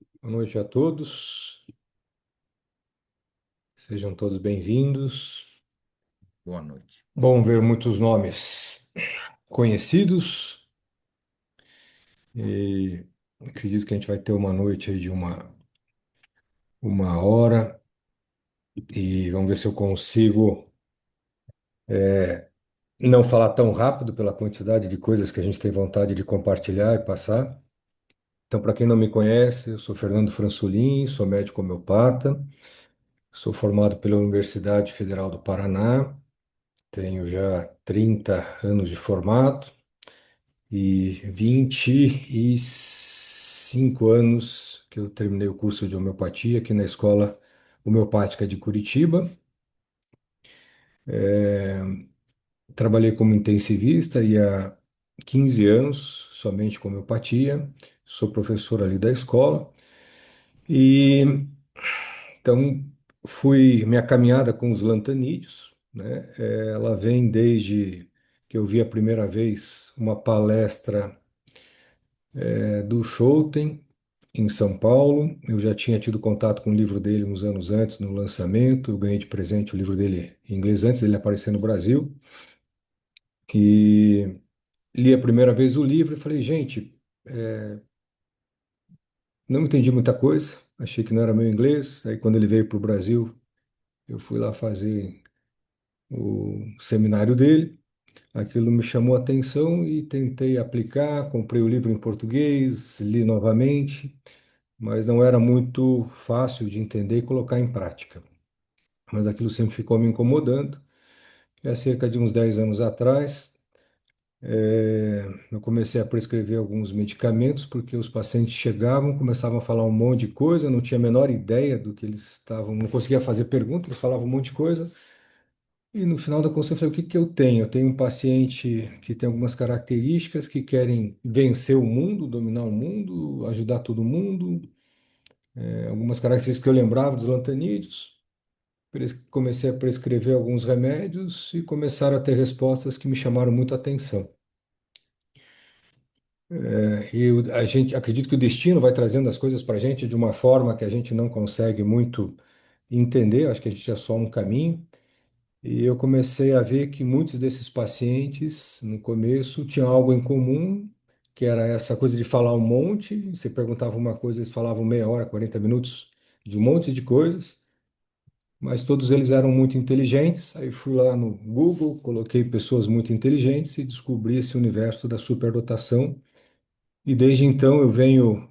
Boa noite a todos, sejam todos bem-vindos. Boa noite. Bom ver muitos nomes conhecidos e acredito que a gente vai ter uma noite aí de uma hora e vamos ver se eu consigo não falar tão rápido pela quantidade de coisas que a gente tem vontade de compartilhar e passar. Então, para quem não me conhece, eu sou Fernando Françolin, sou médico homeopata, sou formado pela Universidade Federal do Paraná, tenho já 30 anos de formado. E 25 anos que eu terminei o curso de homeopatia aqui na Escola Homeopática de Curitiba. Trabalhei como intensivista e há 15 anos somente com homeopatia. Sou professor ali da escola. E então fui minha caminhada com os lantanídeos, né? Ela vem desde que eu vi a primeira vez uma palestra do Schouten, em São Paulo. Eu já tinha tido contato com o livro dele uns anos antes, no lançamento. Eu ganhei de presente o livro dele em inglês antes dele aparecer no Brasil. E li a primeira vez o livro e falei, gente, não entendi muita coisa. Achei que não era meu inglês. Aí, quando ele veio para o Brasil, eu fui lá fazer o seminário dele. Aquilo me chamou a atenção e tentei aplicar. Comprei o livro em português, li novamente, mas não era muito fácil de entender e colocar em prática. Mas aquilo sempre ficou me incomodando. E há cerca de uns 10 anos atrás, eu comecei a prescrever alguns medicamentos, porque os pacientes chegavam, começavam a falar um monte de coisa, eu não tinha a menor ideia do que eles estavam, não conseguia fazer pergunta, eles falavam um monte de coisa. E no final da consulta eu falei, o que que eu tenho? Eu tenho um paciente que tem algumas características que querem vencer o mundo, dominar o mundo, ajudar todo mundo, algumas características que eu lembrava dos lantanídeos. Comecei a prescrever alguns remédios e começaram a ter respostas que me chamaram muito a atenção. A gente acredito que o destino vai trazendo as coisas para a gente de uma forma que a gente não consegue muito entender. Acho que a gente é só um caminho. E eu comecei a ver que muitos desses pacientes, no começo, tinham algo em comum, que era essa coisa de falar um monte. Você perguntava uma coisa, eles falavam meia hora, 40 minutos de um monte de coisas. Mas todos eles eram muito inteligentes. Aí fui lá no Google, coloquei pessoas muito inteligentes e descobri esse universo da superdotação. E desde então eu venho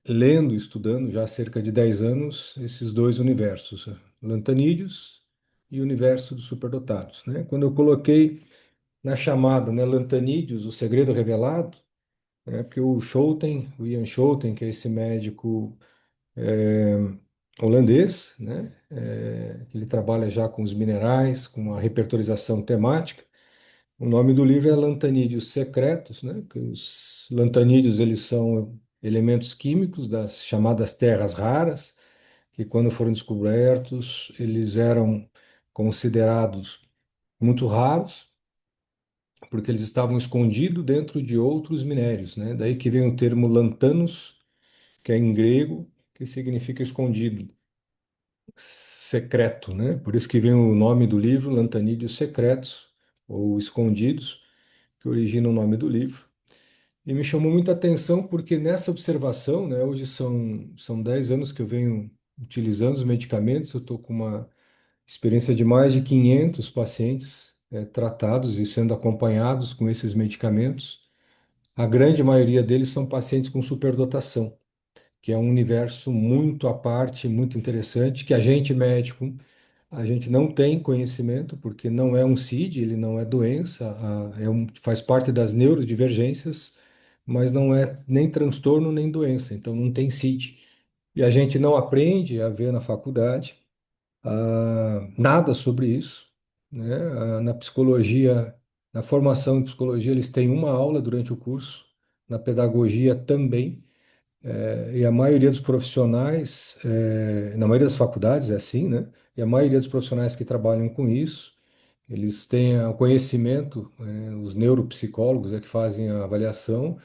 lendo, estudando já há cerca de 10 anos esses dois universos, Lantanídeos e o universo dos superdotados, né? Quando eu coloquei na chamada, né, Lantanídeos, o segredo revelado, né, porque o Schouten, o Ian Schouten, que é esse médico é, holandês, né? Que ele trabalha já com os minerais, com uma repertorização temática. O nome do livro é Lantanídeos Secretos, né? Que os lantanídeos eles são elementos químicos das chamadas terras raras, que quando foram descobertos eles eram considerados muito raros, porque eles estavam escondidos dentro de outros minérios, né? Daí que vem o termo lantanos, que é em grego, que significa escondido, secreto, né? Por isso que vem o nome do livro, Lantanídeos Secretos, ou Escondidos, que origina o nome do livro. E me chamou muita atenção porque nessa observação, né, hoje são 10 anos que eu venho utilizando os medicamentos, eu estou com uma experiência de mais de 500 pacientes tratados e sendo acompanhados com esses medicamentos. A grande maioria deles são pacientes com superdotação, que é um universo muito à parte, muito interessante, que a gente médico a gente não tem conhecimento, porque não é um CID, ele não é doença, faz parte das neurodivergências, mas não é nem transtorno nem doença, então não tem CID. E a gente não aprende a ver na faculdade nada sobre isso, né? Na psicologia, na formação em psicologia, eles têm uma aula durante o curso, na pedagogia também. E a maioria dos profissionais, na maioria das faculdades é assim, né? E a maioria dos profissionais que trabalham com isso, eles têm o conhecimento, os neuropsicólogos é que fazem a avaliação,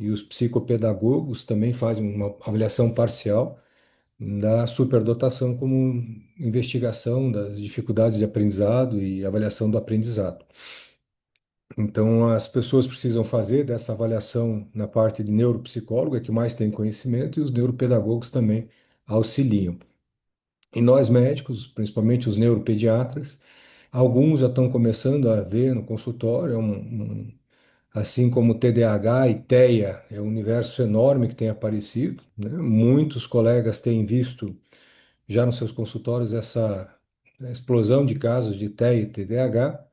e os psicopedagogos também fazem uma avaliação parcial da superdotação como investigação das dificuldades de aprendizado e avaliação do aprendizado. Então, as pessoas precisam fazer dessa avaliação na parte de neuropsicólogo, é que mais tem conhecimento, e os neuropedagogos também auxiliam. E nós médicos, principalmente os neuropediatras, alguns já estão começando a ver no consultório, assim como TDAH e TEA, é um universo enorme que tem aparecido, né? Muitos colegas têm visto já nos seus consultórios essa explosão de casos de TEA e TDAH.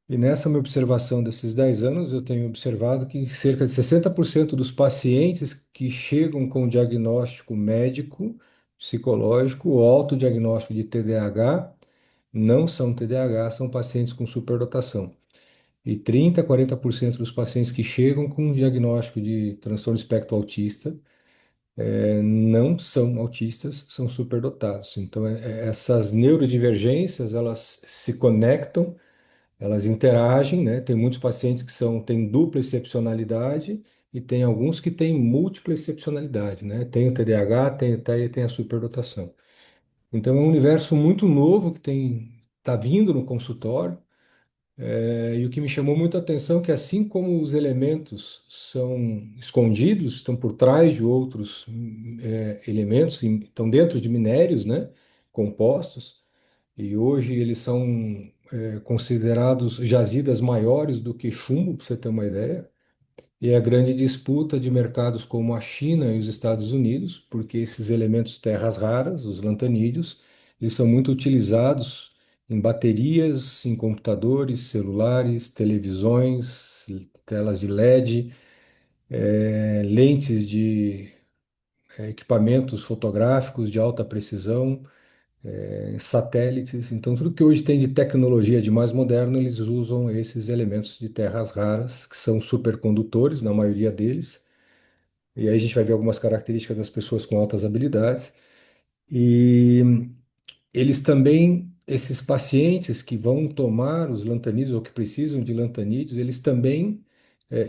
E nessa minha observação desses 10 anos, eu tenho observado que cerca de 60% dos pacientes que chegam com diagnóstico médico, psicológico ou autodiagnóstico de TDAH não são TDAH, são pacientes com superdotação. E 30 a 40% dos pacientes que chegam com diagnóstico de transtorno espectro autista não são autistas, são superdotados. Então, essas neurodivergências, elas se conectam, elas interagem, né? Tem muitos pacientes que têm dupla excepcionalidade e tem alguns que têm múltipla excepcionalidade, né? Tem o TDAH, tem o TEA e tem a superdotação. Então é um universo muito novo que está vindo no consultório. E o que me chamou muita atenção é que assim como os elementos são escondidos, estão por trás de outros elementos, estão dentro de minérios, né? Compostos, e hoje eles são considerados jazidas maiores do que chumbo, para você ter uma ideia. E a grande disputa de mercados como a China e os Estados Unidos, porque esses elementos terras raras, os lantanídeos, eles são muito utilizados em baterias, em computadores, celulares, televisões, telas de LED, lentes de equipamentos fotográficos de alta precisão, satélites. Então, tudo que hoje tem de tecnologia de mais moderno, eles usam esses elementos de terras raras, que são supercondutores, na maioria deles. E aí a gente vai ver algumas características das pessoas com altas habilidades. E eles também, esses pacientes que vão tomar os lantanídeos ou que precisam de lantanídeos, eles também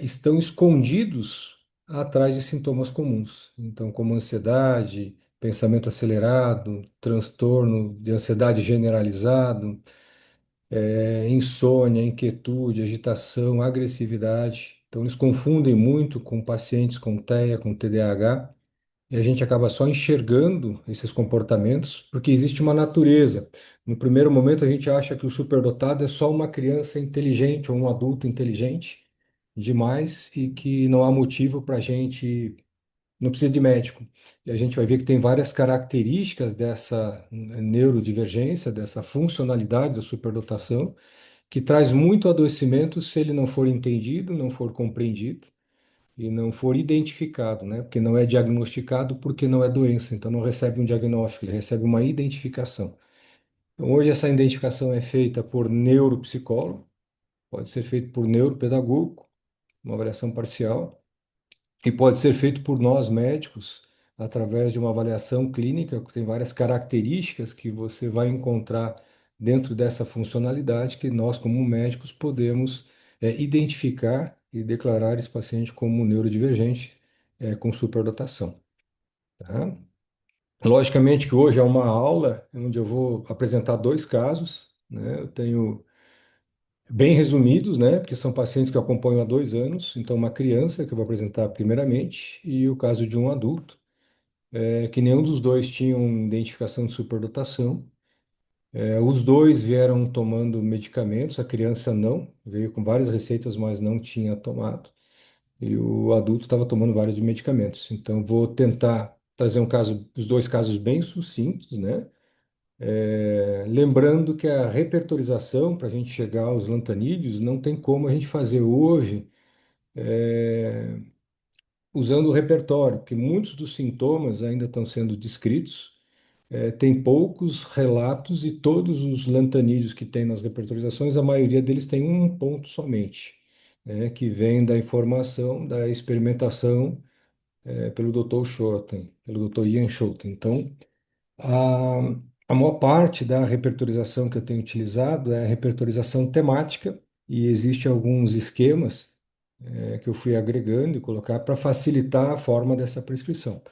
estão escondidos atrás de sintomas comuns. Então, como ansiedade, pensamento acelerado, transtorno de ansiedade generalizado, insônia, inquietude, agitação, agressividade. Então, eles confundem muito com pacientes com TEA, com TDAH. E a gente acaba só enxergando esses comportamentos porque existe uma natureza. No primeiro momento, a gente acha que o superdotado é só uma criança inteligente ou um adulto inteligente demais e que não há motivo para a gente, não precisa de médico. E a gente vai ver que tem várias características dessa neurodivergência, dessa funcionalidade da superdotação, que traz muito adoecimento se ele não for entendido, não for compreendido e não for identificado, né? Porque não é diagnosticado porque não é doença, então não recebe um diagnóstico, ele recebe uma identificação. Então, hoje essa identificação é feita por neuropsicólogo, pode ser feito por neuropedagogo, uma avaliação parcial, e pode ser feito por nós médicos através de uma avaliação clínica que tem várias características que você vai encontrar dentro dessa funcionalidade que nós, como médicos, podemos identificar e declarar esse paciente como neurodivergente com superdotação, tá? Logicamente que hoje é uma aula onde eu vou apresentar dois casos, né? Eu tenho bem resumidos, né? Porque são pacientes que eu acompanho há 2 anos. Então, uma criança que eu vou apresentar primeiramente e o caso de um adulto, que nenhum dos dois tinham identificação de superdotação. Os dois vieram tomando medicamentos, a criança não, veio com várias receitas, mas não tinha tomado. E o adulto estava tomando vários de medicamentos. Então, vou tentar trazer os dois casos bem sucintos, né? Lembrando que a repertorização, para a gente chegar aos lantanídeos, não tem como a gente fazer hoje usando o repertório, porque muitos dos sintomas ainda estão sendo descritos, tem poucos relatos e todos os lantanídeos que tem nas repertorizações, a maioria deles tem um ponto somente, né, que vem da informação da experimentação pelo Dr. Schouten, pelo Dr. Ian Schouten. Então, a, a maior parte da repertorização que eu tenho utilizado é a repertorização temática, e existe alguns esquemas. que eu fui agregando e colocar para facilitar a forma dessa prescrição.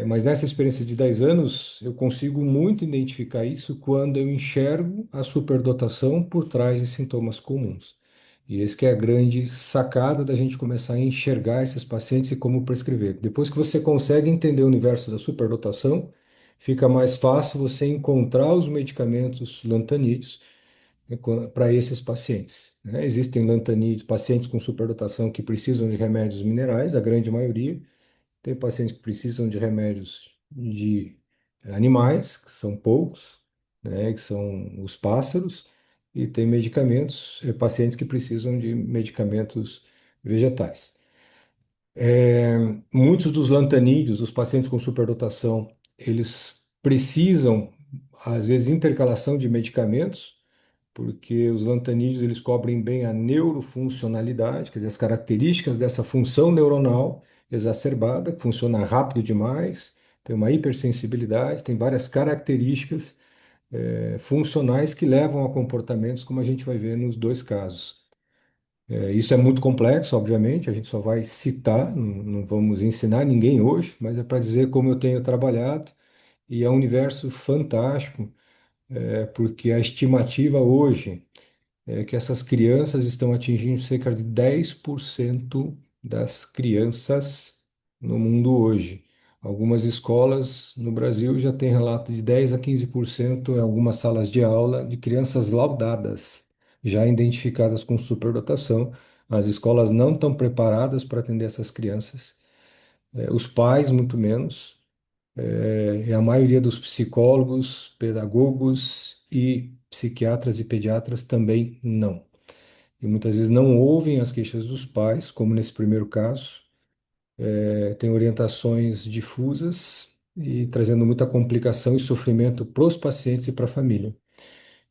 Mas nessa experiência de 10 anos, eu consigo muito identificar isso quando eu enxergo a superdotação por trás de sintomas comuns. E esse que é a grande sacada da gente começar a enxergar esses pacientes e como prescrever. Depois que você consegue entender o universo da superdotação, fica mais fácil você encontrar os medicamentos lantanídeos para esses pacientes, né? Existem lantanídeos, pacientes com superdotação que precisam de remédios minerais, a grande maioria. Tem pacientes que precisam de remédios de animais, que são poucos, né, que são os pássaros, e tem medicamentos, pacientes que precisam de medicamentos vegetais. É, muitos dos lantanídeos, os pacientes com superdotação, eles precisam, às vezes, intercalação de medicamentos, porque os lantanídeos eles cobrem bem a neurofuncionalidade, quer dizer, as características dessa função neuronal exacerbada, que funciona rápido demais, tem uma hipersensibilidade, tem várias características funcionais que levam a comportamentos como a gente vai ver nos dois casos. Isso é muito complexo, obviamente, a gente só vai citar, não vamos ensinar ninguém hoje, mas é para dizer como eu tenho trabalhado, e é um universo fantástico, porque a estimativa hoje é que essas crianças estão atingindo cerca de 10% das crianças no mundo hoje. Algumas escolas no Brasil já têm relato de 10 a 15% em algumas salas de aula de crianças laudadas, já identificadas com superdotação. As escolas não estão preparadas para atender essas crianças, os pais, muito menos, e a maioria dos psicólogos, pedagogos e psiquiatras e pediatras também não. E muitas vezes não ouvem as queixas dos pais, como nesse primeiro caso, tem orientações difusas e trazendo muita complicação e sofrimento para os pacientes e para a família.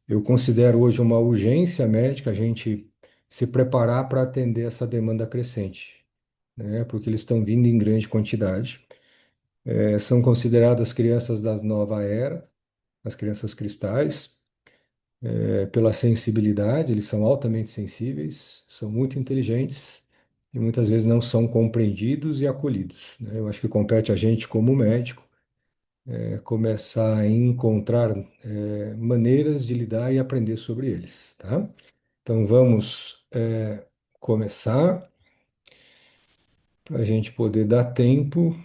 Eu considero hoje uma urgência médica a gente se preparar para atender essa demanda crescente, né? Porque eles estão vindo em grande quantidade. São consideradas crianças da nova era, as crianças cristais, pela sensibilidade, eles são altamente sensíveis, são muito inteligentes e muitas vezes não são compreendidos e acolhidos, né? Eu acho que compete a gente, como médico, começar a encontrar maneiras de lidar e aprender sobre eles, tá? Então vamos começar para a gente poder dar tempo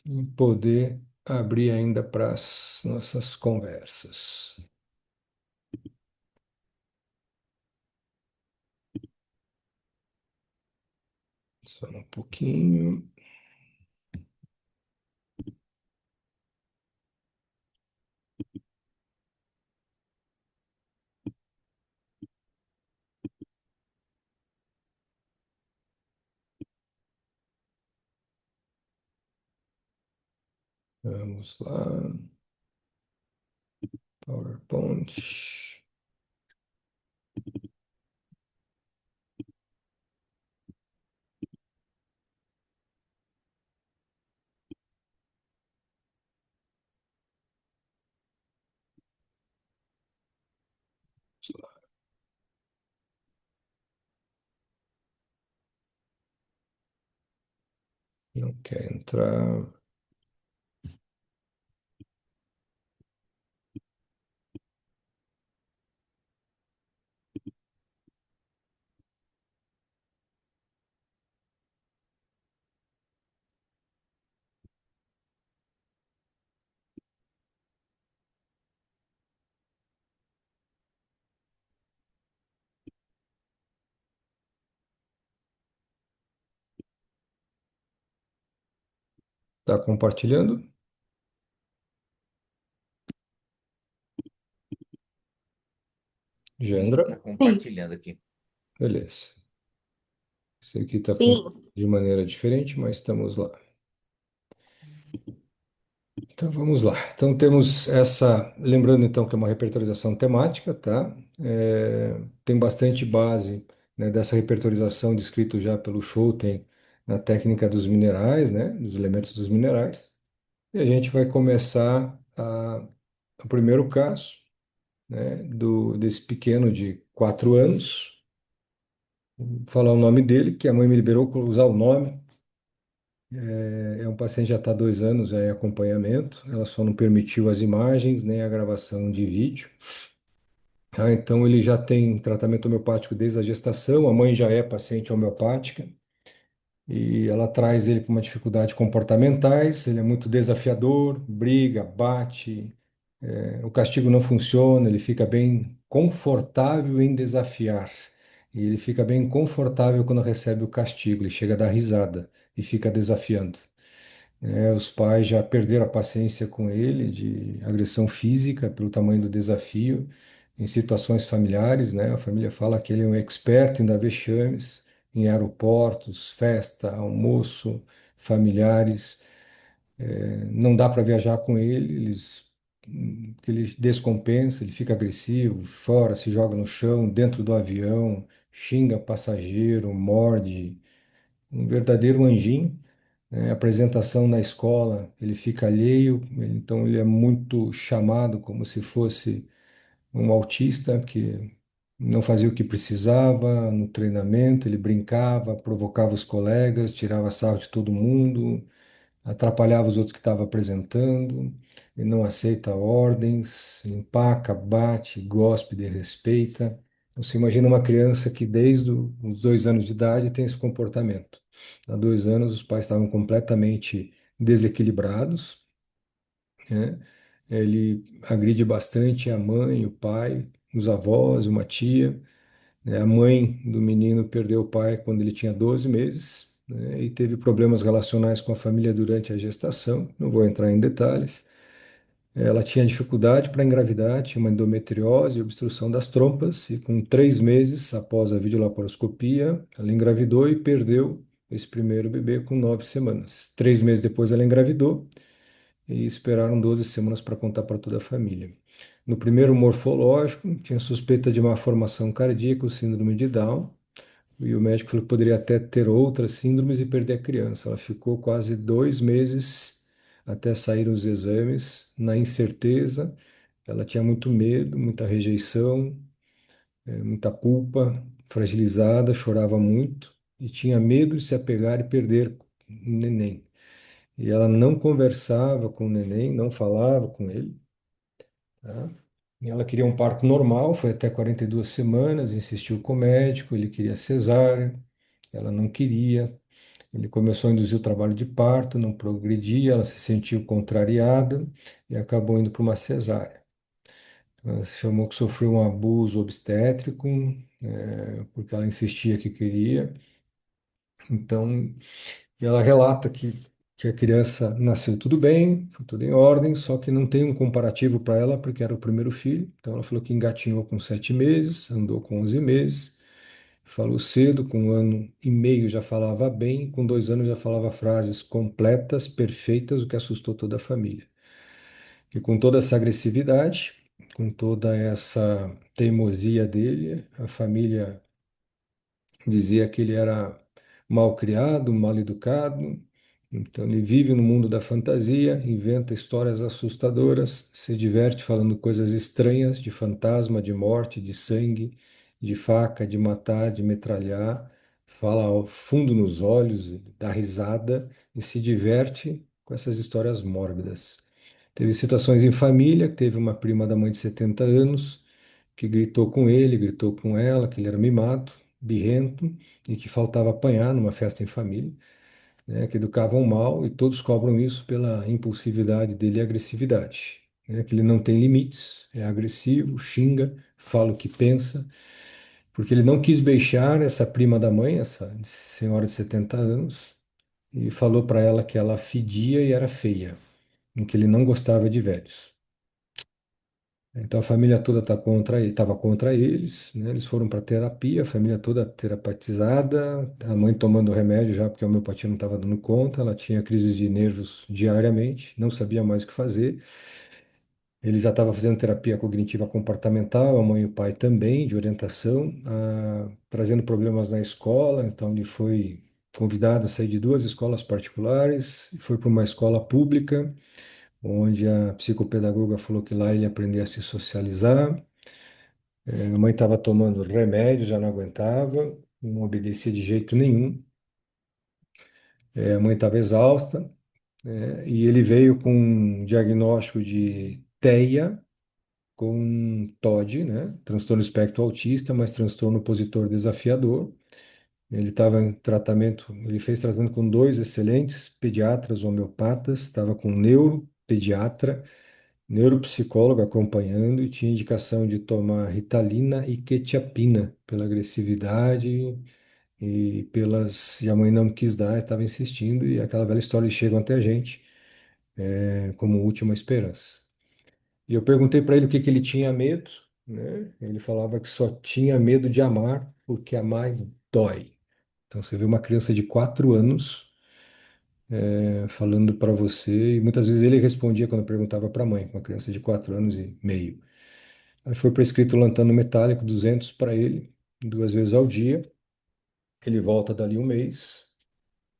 e poder abrir ainda para as nossas conversas. Só um pouquinho. Vamos lá. PowerPoint. Não quer entrar. Está compartilhando? Sim, Gendra? está compartilhando aqui. Beleza. Isso aqui está funcionando Sim, de maneira diferente, mas estamos lá. Então vamos lá. Então temos essa. Lembrando então que é uma repertorização temática, tá? Tem bastante base, né, dessa repertorização descrito já pelo Schouten na técnica dos minerais, né? Dos elementos dos minerais. E a gente vai começar o primeiro caso, né, desse pequeno de 4 anos, Vou falar o nome dele, que a mãe me liberou para usar o nome. É um paciente que já está há 2 anos já em acompanhamento. Ela só não permitiu as imagens nem a gravação de vídeo. Então ele já tem tratamento homeopático desde a gestação. A mãe já é paciente homeopática e ela traz ele com uma dificuldade comportamentais. Ele é muito desafiador, briga, bate. O castigo não funciona. Ele fica bem confortável em desafiar. E ele fica bem confortável quando recebe o castigo. Ele chega a dar risada e fica desafiando. Os pais já perderam a paciência com ele de agressão física pelo tamanho do desafio em situações familiares, né? A família fala que ele é um expert em dar vexames em aeroportos, festa, almoço, familiares. Não dá para viajar com ele, que ele descompensa, ele fica agressivo, chora, se joga no chão, dentro do avião, xinga passageiro, morde, um verdadeiro anjinho, né? Apresentação na escola, ele fica alheio, então ele é muito chamado como se fosse um autista que não fazia o que precisava no treinamento, ele brincava, provocava os colegas, tirava sarro de todo mundo, atrapalhava os outros que estavam apresentando, ele não aceita ordens, ele empaca, bate, gospe, desrespeita. Então, você imagina uma criança que desde os 2 anos de idade tem esse comportamento. Há 2 anos, os pais estavam completamente desequilibrados, né? Ele agride bastante a mãe, o pai, os avós, uma tia, né? A mãe do menino perdeu o pai quando ele tinha 12 meses, né? E teve problemas relacionais com a família durante a gestação. Não vou entrar em detalhes. Ela tinha dificuldade para engravidar, tinha uma endometriose e obstrução das trompas, e com 3 meses após a videolaparoscopia, ela engravidou e perdeu esse primeiro bebê com 9 semanas. 3 meses depois ela engravidou e esperaram 12 semanas para contar para toda a família. No primeiro morfológico, tinha suspeita de uma formação cardíaca, o síndrome de Down, e o médico falou que poderia até ter outras síndromes e perder a criança. Ela ficou quase 2 meses até sair os exames, na incerteza. Ela tinha muito medo, muita rejeição, muita culpa, fragilizada, chorava muito e tinha medo de se apegar e perder o neném. E ela não conversava com o neném, não falava com ele, tá? E ela queria um parto normal, foi até 42 semanas, insistiu com o médico, ele queria cesárea, ela não queria. Ele começou a induzir o trabalho de parto, não progredia, ela se sentiu contrariada e acabou indo para uma cesárea. Ela chamou que sofreu um abuso obstétrico, porque ela insistia que queria. Então, e ela relata que a criança nasceu tudo bem, foi tudo em ordem, só que não tem um comparativo para ela, porque era o primeiro filho. Então, ela falou que engatinhou com 7 meses, andou com 11 meses, falou cedo, com 1 ano e meio já falava bem, com 2 anos já falava frases completas, perfeitas, o que assustou toda a família. E com toda essa agressividade, com toda essa teimosia dele, a família dizia que ele era mal criado, mal educado. Então ele vive no mundo da fantasia, inventa histórias assustadoras, se diverte falando coisas estranhas de fantasma, de morte, de sangue, de faca, de matar, de metralhar, fala ao fundo nos olhos, dá risada e se diverte com essas histórias mórbidas. Teve situações em família, teve uma prima da mãe de 70 anos que gritou com ele, gritou com ela, que ele era mimado, birrento e que faltava apanhar numa festa em família, né, que educavam mal e todos cobram isso pela impulsividade dele e agressividade, né, que ele não tem limites, é agressivo, xinga, fala o que pensa, porque ele não quis beijar essa prima da mãe, essa senhora de 70 anos, e falou para ela que ela fedia e era feia, em que ele não gostava de velhos. Então a família toda estava contra eles, né? Eles foram para terapia, a família toda terapeutizada, a mãe tomando remédio já porque a homeopatia não estava dando conta, ela tinha crises de nervos diariamente, não sabia mais o que fazer. Ele já estava fazendo terapia cognitiva comportamental, a mãe e o pai também, de orientação, trazendo problemas na escola, então ele foi convidado a sair de 2 escolas particulares e foi para uma escola pública onde a psicopedagoga falou que lá ele aprendia a se socializar. A mãe estava tomando remédio, já não aguentava. não obedecia de jeito nenhum. A mãe estava exausta, né? E ele veio com um diagnóstico de TEA com TOD, né? Transtorno espectro autista, mas transtorno opositor desafiador. Ele estava em tratamento, ele fez tratamento com dois excelentes pediatras homeopatas, estava com um neuropediatra, neuropsicólogo acompanhando e tinha indicação de tomar Ritalina e quetiapina pela agressividade e pelas. E a mãe não quis dar, estava insistindo, e aquela velha história, eles chegam até a gente, como última esperança. E eu perguntei para ele o que que ele tinha medo, né? Ele falava que só tinha medo de amar, porque amar dói. Então você vê uma criança de 4 anos falando para você, e muitas vezes ele respondia quando eu perguntava para a mãe, uma criança de 4 anos e meio. Aí foi prescrito lantano metálico 200 para ele, 2 vezes ao dia. Ele volta dali um mês,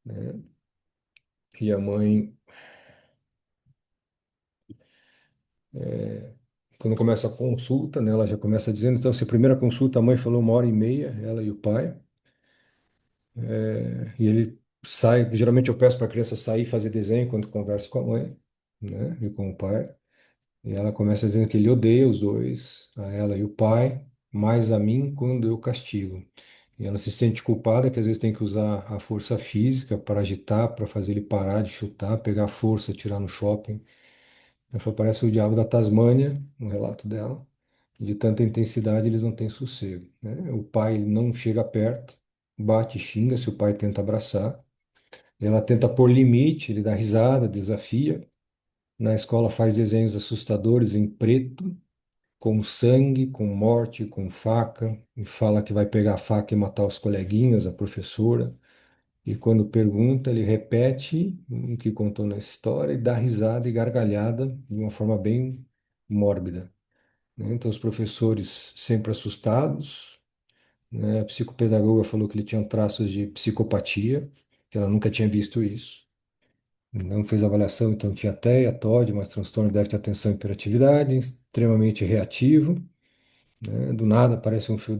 né? E a mãe, quando começa a consulta, né, ela já começa dizendo, então, se a primeira consulta, a mãe falou 1 hora e meia, ela e o pai. E ele sai, geralmente eu peço para a criança sair e fazer desenho quando converso com a mãe, né, e com o pai. E ela começa dizendo que ele odeia os dois, a ela e o pai, mais a mim quando eu castigo. E ela se sente culpada que às vezes tem que usar a força física para agitar, para fazer ele parar de chutar, pegar força, tirar no shopping. Ela falou, parece o diabo da Tasmânia, no relato dela. De tanta intensidade, eles não têm sossego, né? O pai ele não chega perto, bate, e xinga se o pai tenta abraçar. Ela tenta pôr limite, ele dá risada, desafia. Na escola faz desenhos assustadores em preto, com sangue, com morte, com faca, e fala que vai pegar a faca e matar os coleguinhas, a professora. E quando pergunta, ele repete o que contou na história e dá risada e gargalhada de uma forma bem mórbida, né? Então, os professores sempre assustados, né? A psicopedagoga falou que ele tinha traços de psicopatia, que ela nunca tinha visto isso. Não fez avaliação, então tinha TEA, TOD, mas transtorno de déficit de atenção e hiperatividade, extremamente reativo, né? Do nada aparece um fio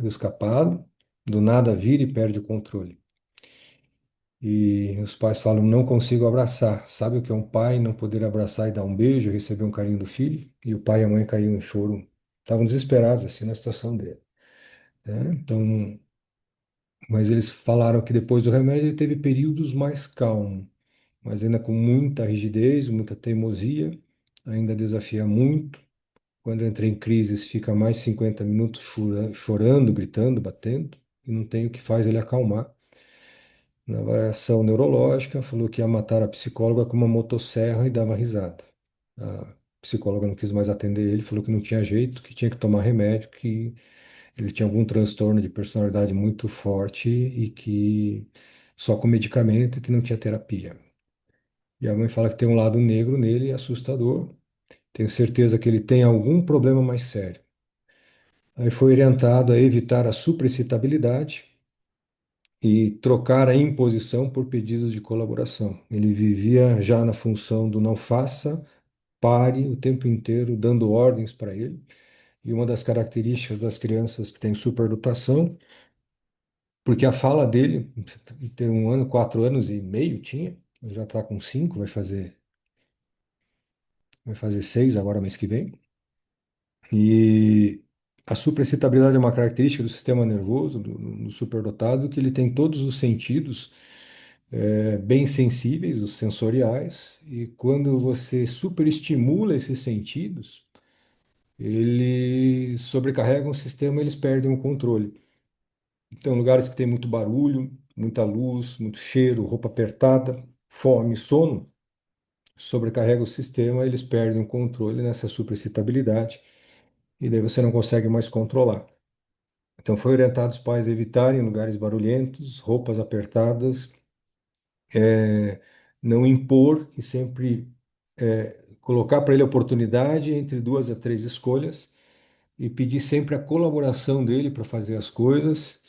escapado, do nada vira e perde o controle. E os pais falam, não consigo abraçar. Sabe o que é um pai não poder abraçar e dar um beijo, receber um carinho do filho? E o pai e a mãe caíram em choro, estavam desesperados assim na situação dele, né? Então, mas eles falaram que depois do remédio ele teve períodos mais calmos, mas ainda com muita rigidez, muita teimosia, ainda desafia muito. Quando entra em crises, fica mais 50 minutos chorando, gritando, batendo, e não tem o que faz ele acalmar. Na avaliação neurológica, falou que ia matar a psicóloga com uma motosserra e dava risada. A psicóloga não quis mais atender ele, falou que não tinha jeito, que tinha que tomar remédio, que ele tinha algum transtorno de personalidade muito forte e que só com medicamento, que não tinha terapia. E a mãe fala que tem um lado negro nele, assustador. Tenho certeza que ele tem algum problema mais sério. Aí foi orientado a evitar a supraexcitabilidade e trocar a imposição por pedidos de colaboração. Ele vivia já na função do não faça, pare o tempo inteiro, dando ordens para ele. E uma das características das crianças que têm superdotação, porque a fala dele, tem 1 ano, 4 anos e meio tinha, já está com 5, vai fazer 6 agora mês que vem. E a supraexcitabilidade é uma característica do sistema nervoso, do superdotado, que ele tem todos os sentidos bem sensíveis, os sensoriais, e quando você superestimula esses sentidos, eles sobrecarregam o sistema, eles perdem o controle. Então, lugares que tem muito barulho, muita luz, muito cheiro, roupa apertada, fome, sono, sobrecarrega o sistema, eles perdem o controle nessa superexcitabilidade, e daí você não consegue mais controlar. Então, foi orientado os pais a evitarem lugares barulhentos, roupas apertadas, é, não impor e sempre colocar para ele a oportunidade entre 2 a 3 escolhas e pedir sempre a colaboração dele para fazer as coisas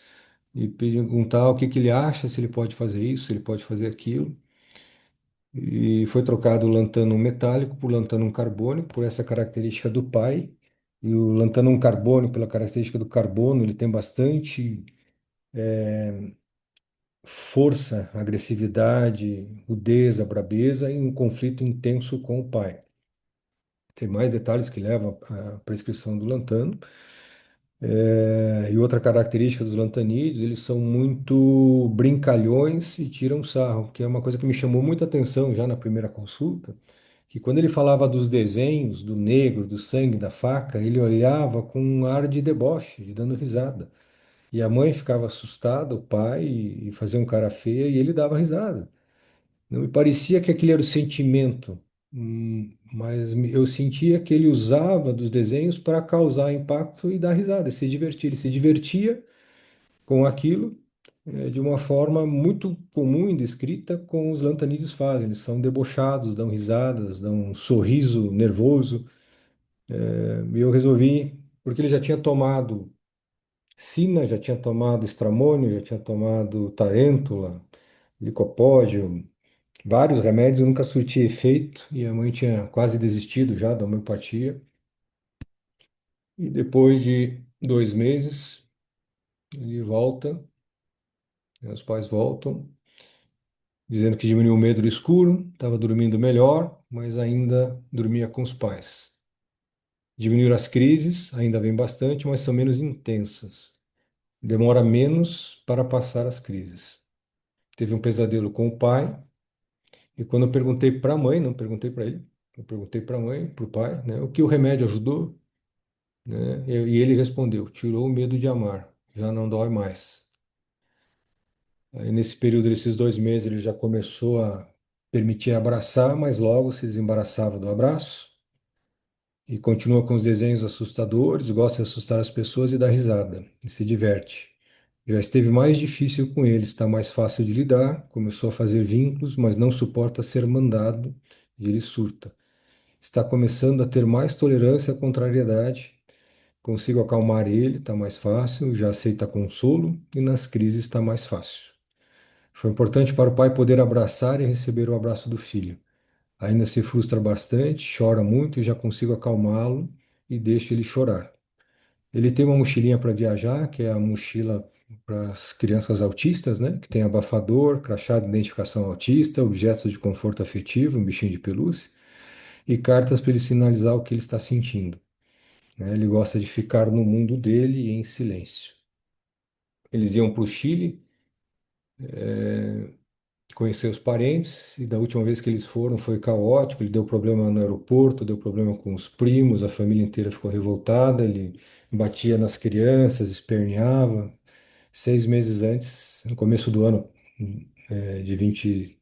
e perguntar o que que ele acha, se ele pode fazer isso, se ele pode fazer aquilo. E foi trocado o lantano metálico por lantano carbônico, por essa característica do pai. E o lantano carbônico, pela característica do carbono, ele tem bastante. força, agressividade, rudeza, brabeza e um conflito intenso com o pai. Tem mais detalhes que levam à prescrição do lantano. E outra característica dos lantanídeos, eles são muito brincalhões e tiram sarro, que é uma coisa que me chamou muita atenção já na primeira consulta, que quando ele falava dos desenhos, do negro, do sangue, da faca, ele olhava com um ar de deboche, de dando risada. E a mãe ficava assustada, o pai, e fazia um cara feia, e ele dava risada. Não me parecia que aquele era o sentimento, mas eu sentia que ele usava dos desenhos para causar impacto e dar risada, se divertir. Ele se divertia com aquilo, de uma forma muito comum e descrita como os lantanídeos fazem. Eles são debochados, dão risadas, dão um sorriso nervoso. E eu resolvi, porque ele já tinha tomado sina, já tinha tomado estramônio, já tinha tomado tarêntula, licopódio, vários remédios, nunca surtia efeito e a mãe tinha quase desistido já da homeopatia. E depois de 2 meses, ele volta, né, os pais voltam, dizendo que diminuiu o medo do escuro, estava dormindo melhor, mas ainda dormia com os pais. Diminuíram as crises, ainda vem bastante, mas são menos intensas. Demora menos para passar as crises. Teve um pesadelo com o pai, e quando eu perguntei para a mãe, não perguntei para ele, eu perguntei para a mãe, para o pai, né, o que o remédio ajudou, né? E ele respondeu: tirou o medo de amar, já não dói mais. Aí, nesse período desses 2 meses, ele já começou a permitir abraçar, mas logo se desembaraçava do abraço e continua com os desenhos assustadores, gosta de assustar as pessoas e dar risada, e se diverte. Já esteve mais difícil com ele, está mais fácil de lidar, começou a fazer vínculos, mas não suporta ser mandado e ele surta. Está começando a ter mais tolerância à contrariedade. Consigo acalmar ele, está mais fácil, já aceita consolo e nas crises está mais fácil. Foi importante para o pai poder abraçar e receber o abraço do filho. Ainda se frustra bastante, chora muito e já consigo acalmá-lo e deixo ele chorar. Ele tem uma mochilinha para viajar, que é a mochila para as crianças autistas, né? Que tem abafador, crachá de identificação autista, objetos de conforto afetivo, um bichinho de pelúcia, e cartas para ele sinalizar o que ele está sentindo, né? Ele gosta de ficar no mundo dele e em silêncio. Eles iam para o Chile, conhecer os parentes, e da última vez que eles foram foi caótico. Ele deu problema no aeroporto, deu problema com os primos, a família inteira ficou revoltada. Ele batia nas crianças, esperneava. 6 meses antes, no começo do ano, de 20,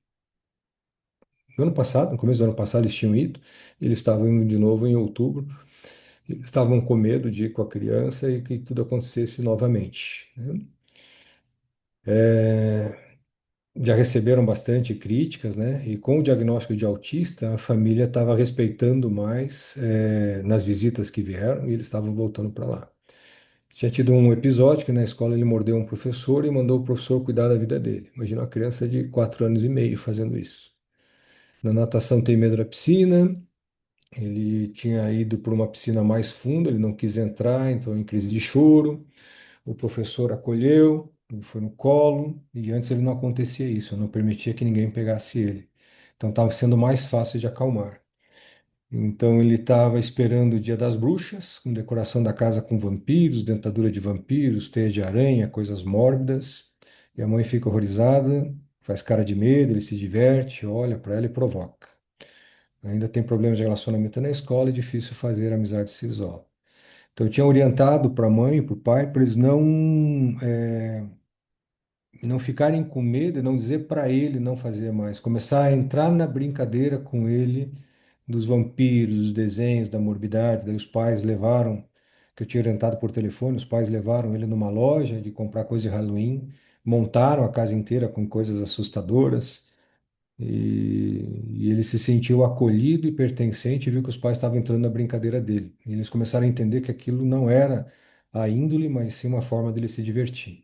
no ano passado, no começo do ano passado, eles tinham ido, eles estavam indo de novo em outubro. Eles estavam com medo de ir com a criança e que tudo acontecesse novamente, né? Já receberam bastante críticas, né? E com o diagnóstico de autista, a família estava respeitando mais, nas visitas que vieram e eles estavam voltando para lá. Tinha tido um episódio que na escola ele mordeu um professor e mandou o professor cuidar da vida dele. Imagina uma criança de 4 anos e meio fazendo isso. Na natação tem medo da piscina. Ele tinha ido para uma piscina mais funda, ele não quis entrar, então em crise de choro. O professor acolheu, ele foi no colo, e antes ele não acontecia isso, eu não permitia que ninguém pegasse ele. Então estava sendo mais fácil de acalmar. Então ele estava esperando o Dia das Bruxas, com decoração da casa com vampiros, dentadura de vampiros, teia de aranha, coisas mórbidas. E a mãe fica horrorizada, faz cara de medo, ele se diverte, olha para ela e provoca. Ainda tem problemas de relacionamento na escola, é difícil fazer amizade se isola. Então eu tinha orientado para a mãe e para o pai para eles não ficarem com medo e não dizer para ele não fazer mais, começar a entrar na brincadeira com ele dos vampiros, dos desenhos, da morbidade. Daí os pais levaram, que eu tinha orientado por telefone, os pais levaram ele numa loja de comprar coisa de Halloween, montaram a casa inteira com coisas assustadoras. E ele se sentiu acolhido e pertencente e viu que os pais estavam entrando na brincadeira dele. E eles começaram a entender que aquilo não era a índole, mas sim uma forma dele se divertir.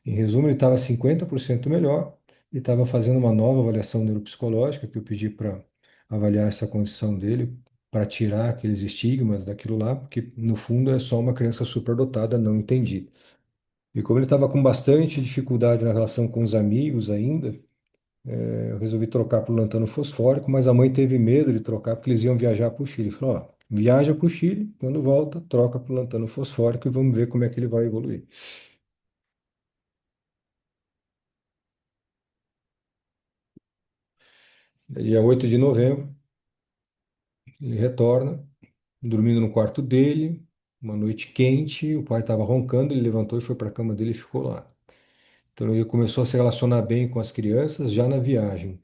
Em resumo, ele estava 50% melhor e estava fazendo uma nova avaliação neuropsicológica que eu pedi para avaliar essa condição dele, para tirar aqueles estigmas daquilo lá, porque no fundo é só uma criança superdotada não entendida. E como ele estava com bastante dificuldade na relação com os amigos ainda, eu resolvi trocar para o lantano fosfórico, mas a mãe teve medo de trocar porque eles iam viajar para o Chile. Falou, ó, viaja para o Chile, quando volta, troca para o lantano fosfórico e vamos ver como é que ele vai evoluir. Dia 8 de novembro, ele retorna, dormindo no quarto dele, uma noite quente, o pai estava roncando, ele levantou e foi para a cama dele e ficou lá. Então ele começou a se relacionar bem com as crianças já na viagem.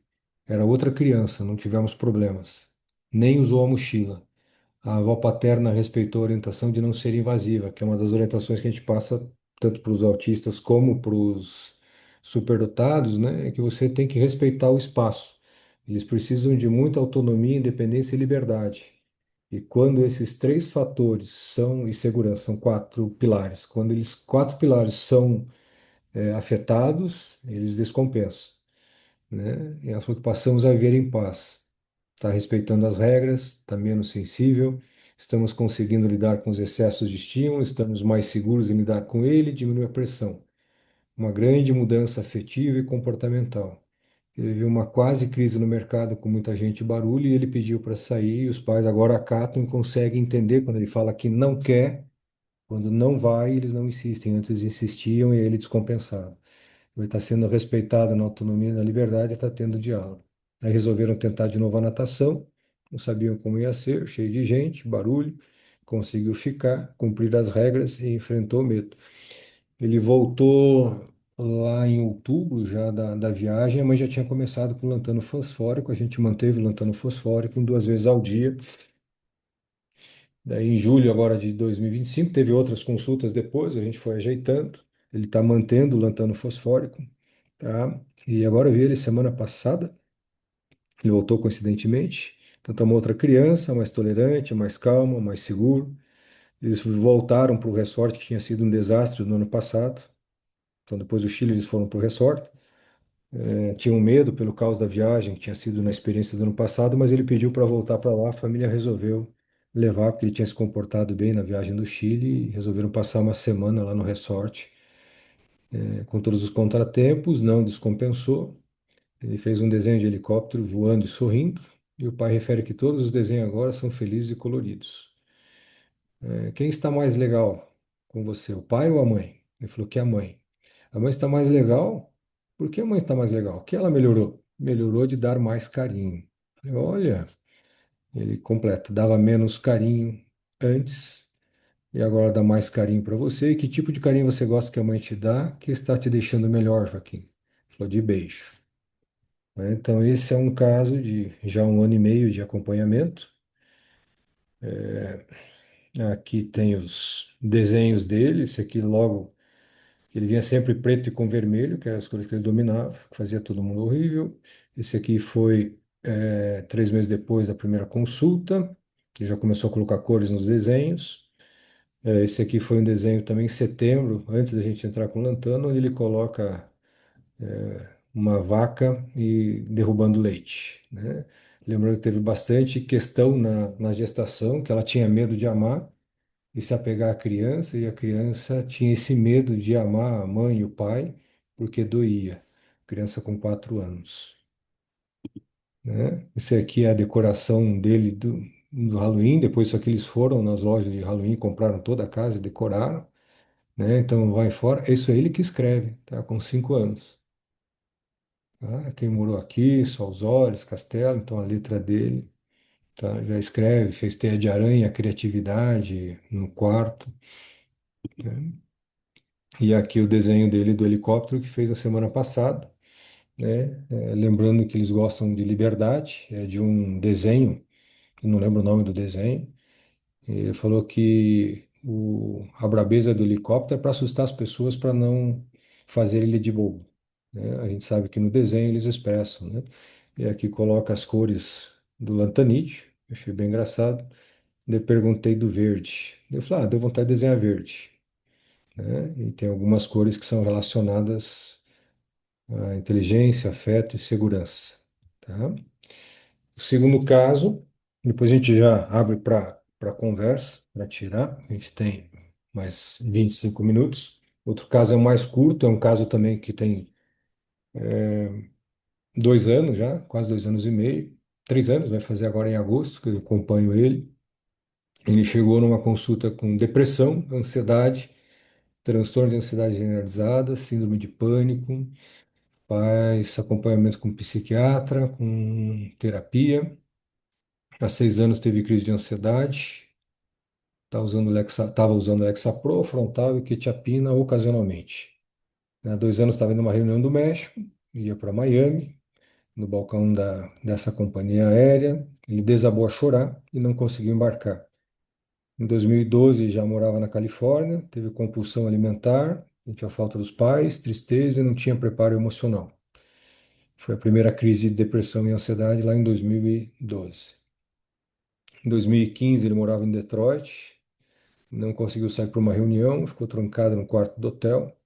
Era outra criança, não tivemos problemas. Nem usou a mochila. A avó paterna respeitou a orientação de não ser invasiva, que é uma das orientações que a gente passa tanto para os autistas como para os superdotados, né? É que você tem que respeitar o espaço. Eles precisam de muita autonomia, independência e liberdade. E quando esses três fatores são, e segurança, são quatro pilares, quando eles quatro pilares são afetados, eles descompensam, né? E ela falou que passamos a viver em paz. Está respeitando as regras, está menos sensível, estamos conseguindo lidar com os excessos de estímulo, estamos mais seguros em lidar com ele, diminui a pressão. Uma grande mudança afetiva e comportamental. Ele viu uma quase crise no mercado com muita gente e barulho e ele pediu para sair e os pais agora acatam e conseguem entender quando ele fala que não quer, quando não vai, eles não insistem. Antes insistiam e ele descompensava. Ele está sendo respeitado na autonomia e na liberdade e está tendo diálogo. Aí resolveram tentar de novo a natação, não sabiam como ia ser, cheio de gente, barulho, conseguiu ficar, cumprir as regras e enfrentou o medo. Ele voltou lá em outubro já da viagem, a mãe já tinha começado com lantano fosfórico, a gente manteve o lantano fosfórico 2 vezes ao dia. Daí em julho agora de 2025, teve outras consultas depois, a gente foi ajeitando. Ele está mantendo o lantano fosfórico, tá? E agora eu vi ele semana passada, ele voltou coincidentemente. Então, tá uma outra criança, mais tolerante, mais calma, mais seguro. Eles voltaram para o resort que tinha sido um desastre no ano passado. Então, depois do Chile, eles foram para o resort. Tinham medo pelo caos da viagem, que tinha sido na experiência do ano passado, mas ele pediu para voltar para lá. A família resolveu levar, porque ele tinha se comportado bem na viagem do Chile, e resolveram passar uma semana lá no resort, com todos os contratempos, não descompensou. Ele fez um desenho de helicóptero voando e sorrindo, e o pai refere que todos os desenhos agora são felizes e coloridos. Quem está mais legal com você, o pai ou a mãe? Ele falou que é a mãe. A mãe está mais legal? Por que a mãe está mais legal? O que ela melhorou? Melhorou de dar mais carinho. Falei, olha, ele completa, dava menos carinho antes e agora dá mais carinho para você. E que tipo de carinho você gosta que a mãe te dá que está te deixando melhor, Joaquim? Falou de beijo. Né? Então, esse é um caso de já 1 ano e meio de acompanhamento. Aqui tem os desenhos dele. Esse aqui logo, ele vinha sempre preto e com vermelho, que eram as cores que ele dominava, que fazia todo mundo horrível. Esse aqui foi 3 meses depois da primeira consulta, ele já começou a colocar cores nos desenhos. Esse aqui foi um desenho também em setembro, antes da gente entrar com o Lantana, onde ele coloca uma vaca e derrubando leite, né? Lembrando que teve bastante questão na gestação, que ela tinha medo de amar e se apegar à criança, e a criança tinha esse medo de amar a mãe e o pai, porque doía. Criança com 4 anos, né? Esse aqui é a decoração dele do Halloween. Depois, só que eles foram nas lojas de Halloween, compraram toda a casa e decoraram, né? Então, vai fora. Isso é ele que escreve, tá? Com 5 anos. Tá? Quem morou aqui, Só os Olhos, Castelo, então a letra dele, tá? Já escreve, fez teia de aranha, criatividade no quarto, né? E aqui o desenho dele do helicóptero que fez na semana passada, né? Lembrando que eles gostam de liberdade, é de um desenho, eu não lembro o nome do desenho. Ele falou que a brabeza do helicóptero é para assustar as pessoas para não fazer ele de bobo, né? A gente sabe que no desenho eles expressam, né? E aqui coloca as cores do Lantanide, eu achei bem engraçado. Eu perguntei do verde. Eu falei, deu vontade de desenhar verde, né? E tem algumas cores que são relacionadas à inteligência, afeto e segurança, tá? O segundo caso, depois a gente já abre para conversa, para tirar. A gente tem mais 25 minutos. Outro caso é o mais curto, é um caso também que tem 2 anos já, quase 2 anos e meio, 3 anos, vai fazer agora em agosto, que eu acompanho ele. Ele chegou numa consulta com depressão, ansiedade, transtorno de ansiedade generalizada, síndrome de pânico, faz acompanhamento com psiquiatra, com terapia. Há 6 anos teve crise de ansiedade, estava usando Lexapro, Frontal e quetiapina ocasionalmente. Há 2 anos estava indo numa reunião do México, ia para Miami, no balcão dessa companhia aérea. Ele desabou a chorar e não conseguiu embarcar. Em 2012 já morava na Califórnia, teve compulsão alimentar, sentia falta dos pais, tristeza e não tinha preparo emocional. Foi a primeira crise de depressão e ansiedade lá em 2012. Em 2015 ele morava em Detroit, não conseguiu sair para uma reunião, ficou trancado no quarto do hotel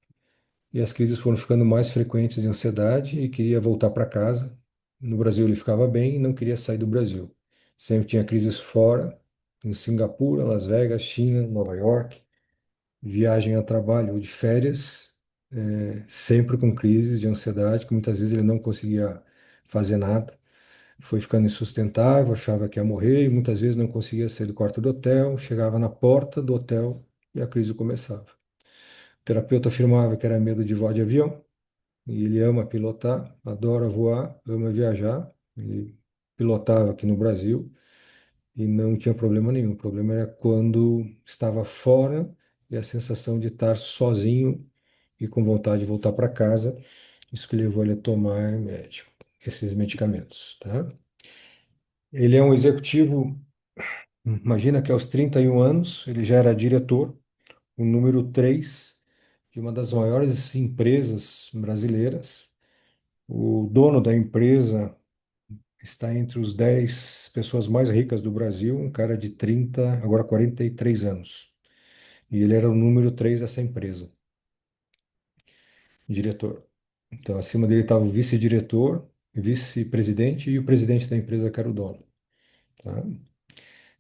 e as crises foram ficando mais frequentes de ansiedade e queria voltar para casa. No Brasil ele ficava bem e não queria sair do Brasil. Sempre tinha crises fora, em Singapura, Las Vegas, China, Nova York, viagem a trabalho ou de férias, sempre com crises de ansiedade, que muitas vezes ele não conseguia fazer nada. Foi ficando insustentável, achava que ia morrer e muitas vezes não conseguia sair do quarto do hotel, chegava na porta do hotel e a crise começava. O terapeuta afirmava que era medo de voar de avião, e ele ama pilotar, adora voar, ama viajar. Ele pilotava aqui no Brasil e não tinha problema nenhum. O problema era quando estava fora e a sensação de estar sozinho e com vontade de voltar para casa. Isso que levou ele a tomar esses medicamentos, tá? Ele é um executivo, imagina que aos 31 anos ele já era diretor, o número 3 de uma das maiores empresas brasileiras. O dono da empresa está entre os 10 pessoas mais ricas do Brasil, um cara de 30, agora 43 anos. E ele era o número 3 dessa empresa, diretor. Então, acima dele estava o vice-diretor, vice-presidente e o presidente da empresa, que era o dono. Tá?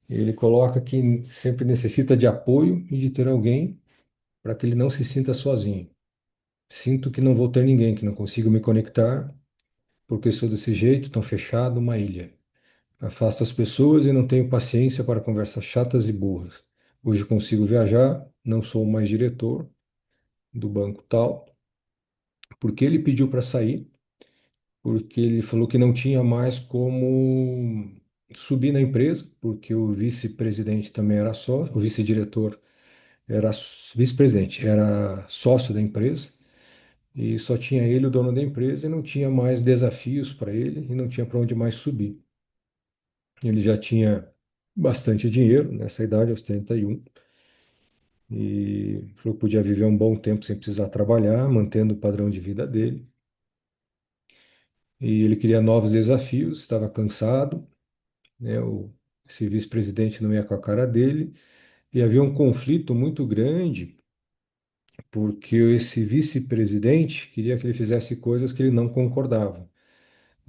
Ele coloca que sempre necessita de apoio e de ter alguém para que ele não se sinta sozinho. Sinto que não vou ter ninguém, que não consigo me conectar, porque sou desse jeito, tão fechado, uma ilha. Afasto as pessoas e não tenho paciência para conversas chatas e burras. Hoje consigo viajar, não sou mais diretor do banco tal, porque ele pediu para sair, porque ele falou que não tinha mais como subir na empresa, porque o vice-presidente também era sócio, o vice-diretor era vice-presidente, era sócio da empresa, e só tinha ele, o dono da empresa, e não tinha mais desafios para ele, e não tinha para onde mais subir. Ele já tinha bastante dinheiro nessa idade, aos 31, e falou que podia viver um bom tempo sem precisar trabalhar, mantendo o padrão de vida dele. E ele queria novos desafios, estava cansado, né? Esse vice-presidente não ia com a cara dele, e havia um conflito muito grande, porque esse vice-presidente queria que ele fizesse coisas que ele não concordava.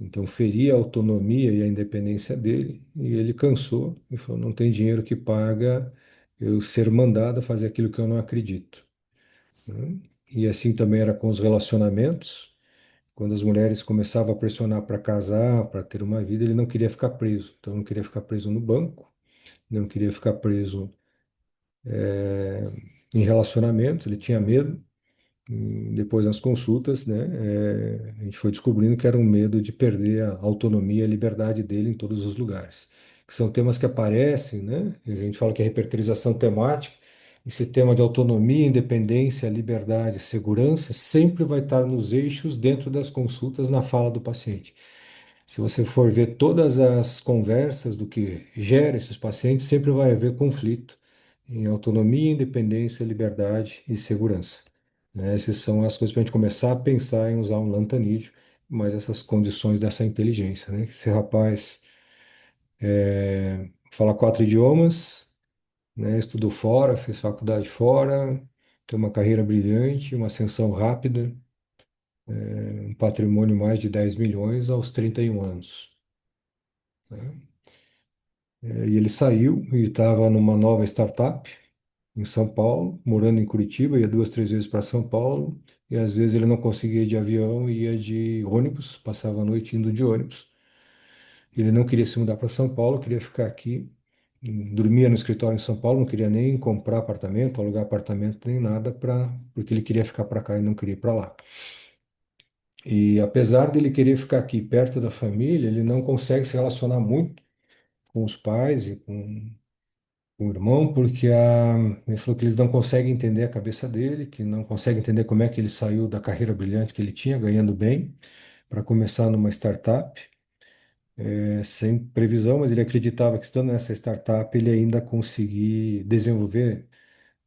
Então, feria a autonomia e a independência dele, e ele cansou e falou: não tem dinheiro que paga eu ser mandado a fazer aquilo que eu não acredito, né? E assim também era com os relacionamentos. Quando as mulheres começavam a pressionar para casar, para ter uma vida, ele não queria ficar preso. Então, não queria ficar preso no banco, não queria ficar preso em relacionamentos, ele tinha medo. E depois, nas consultas, né, a gente foi descobrindo que era um medo de perder a autonomia, a liberdade dele em todos os lugares. Que são temas que aparecem, né? A gente fala que é repertorização temática. Esse tema de autonomia, independência, liberdade, segurança sempre vai estar nos eixos dentro das consultas na fala do paciente. Se você for ver todas as conversas do que gera esses pacientes, sempre vai haver conflito em autonomia, independência, liberdade e segurança, né? Essas são as coisas para a gente começar a pensar em usar um lantanídeo, mas essas condições dessa inteligência, né? Esse rapaz fala 4 idiomas, né? Estudou fora, fez faculdade fora, tem uma carreira brilhante, uma ascensão rápida, um patrimônio mais de 10 milhões aos 31 anos, né? E ele saiu e estava numa nova startup, em São Paulo, morando em Curitiba, ia duas, três vezes para São Paulo, e às vezes ele não conseguia ir de avião, ia de ônibus, passava a noite indo de ônibus. Ele não queria se mudar para São Paulo, queria ficar aqui, dormia no escritório em São Paulo, não queria nem comprar apartamento, alugar apartamento, nem nada, porque ele queria ficar para cá e não queria ir para lá. E apesar dele querer ficar aqui perto da família, ele não consegue se relacionar muito com os pais e com o irmão, porque ele falou que eles não conseguem entender a cabeça dele, que não conseguem entender como é que ele saiu da carreira brilhante que ele tinha, ganhando bem, para começar numa startup, sem previsão, mas ele acreditava que estando nessa startup ele ainda conseguir desenvolver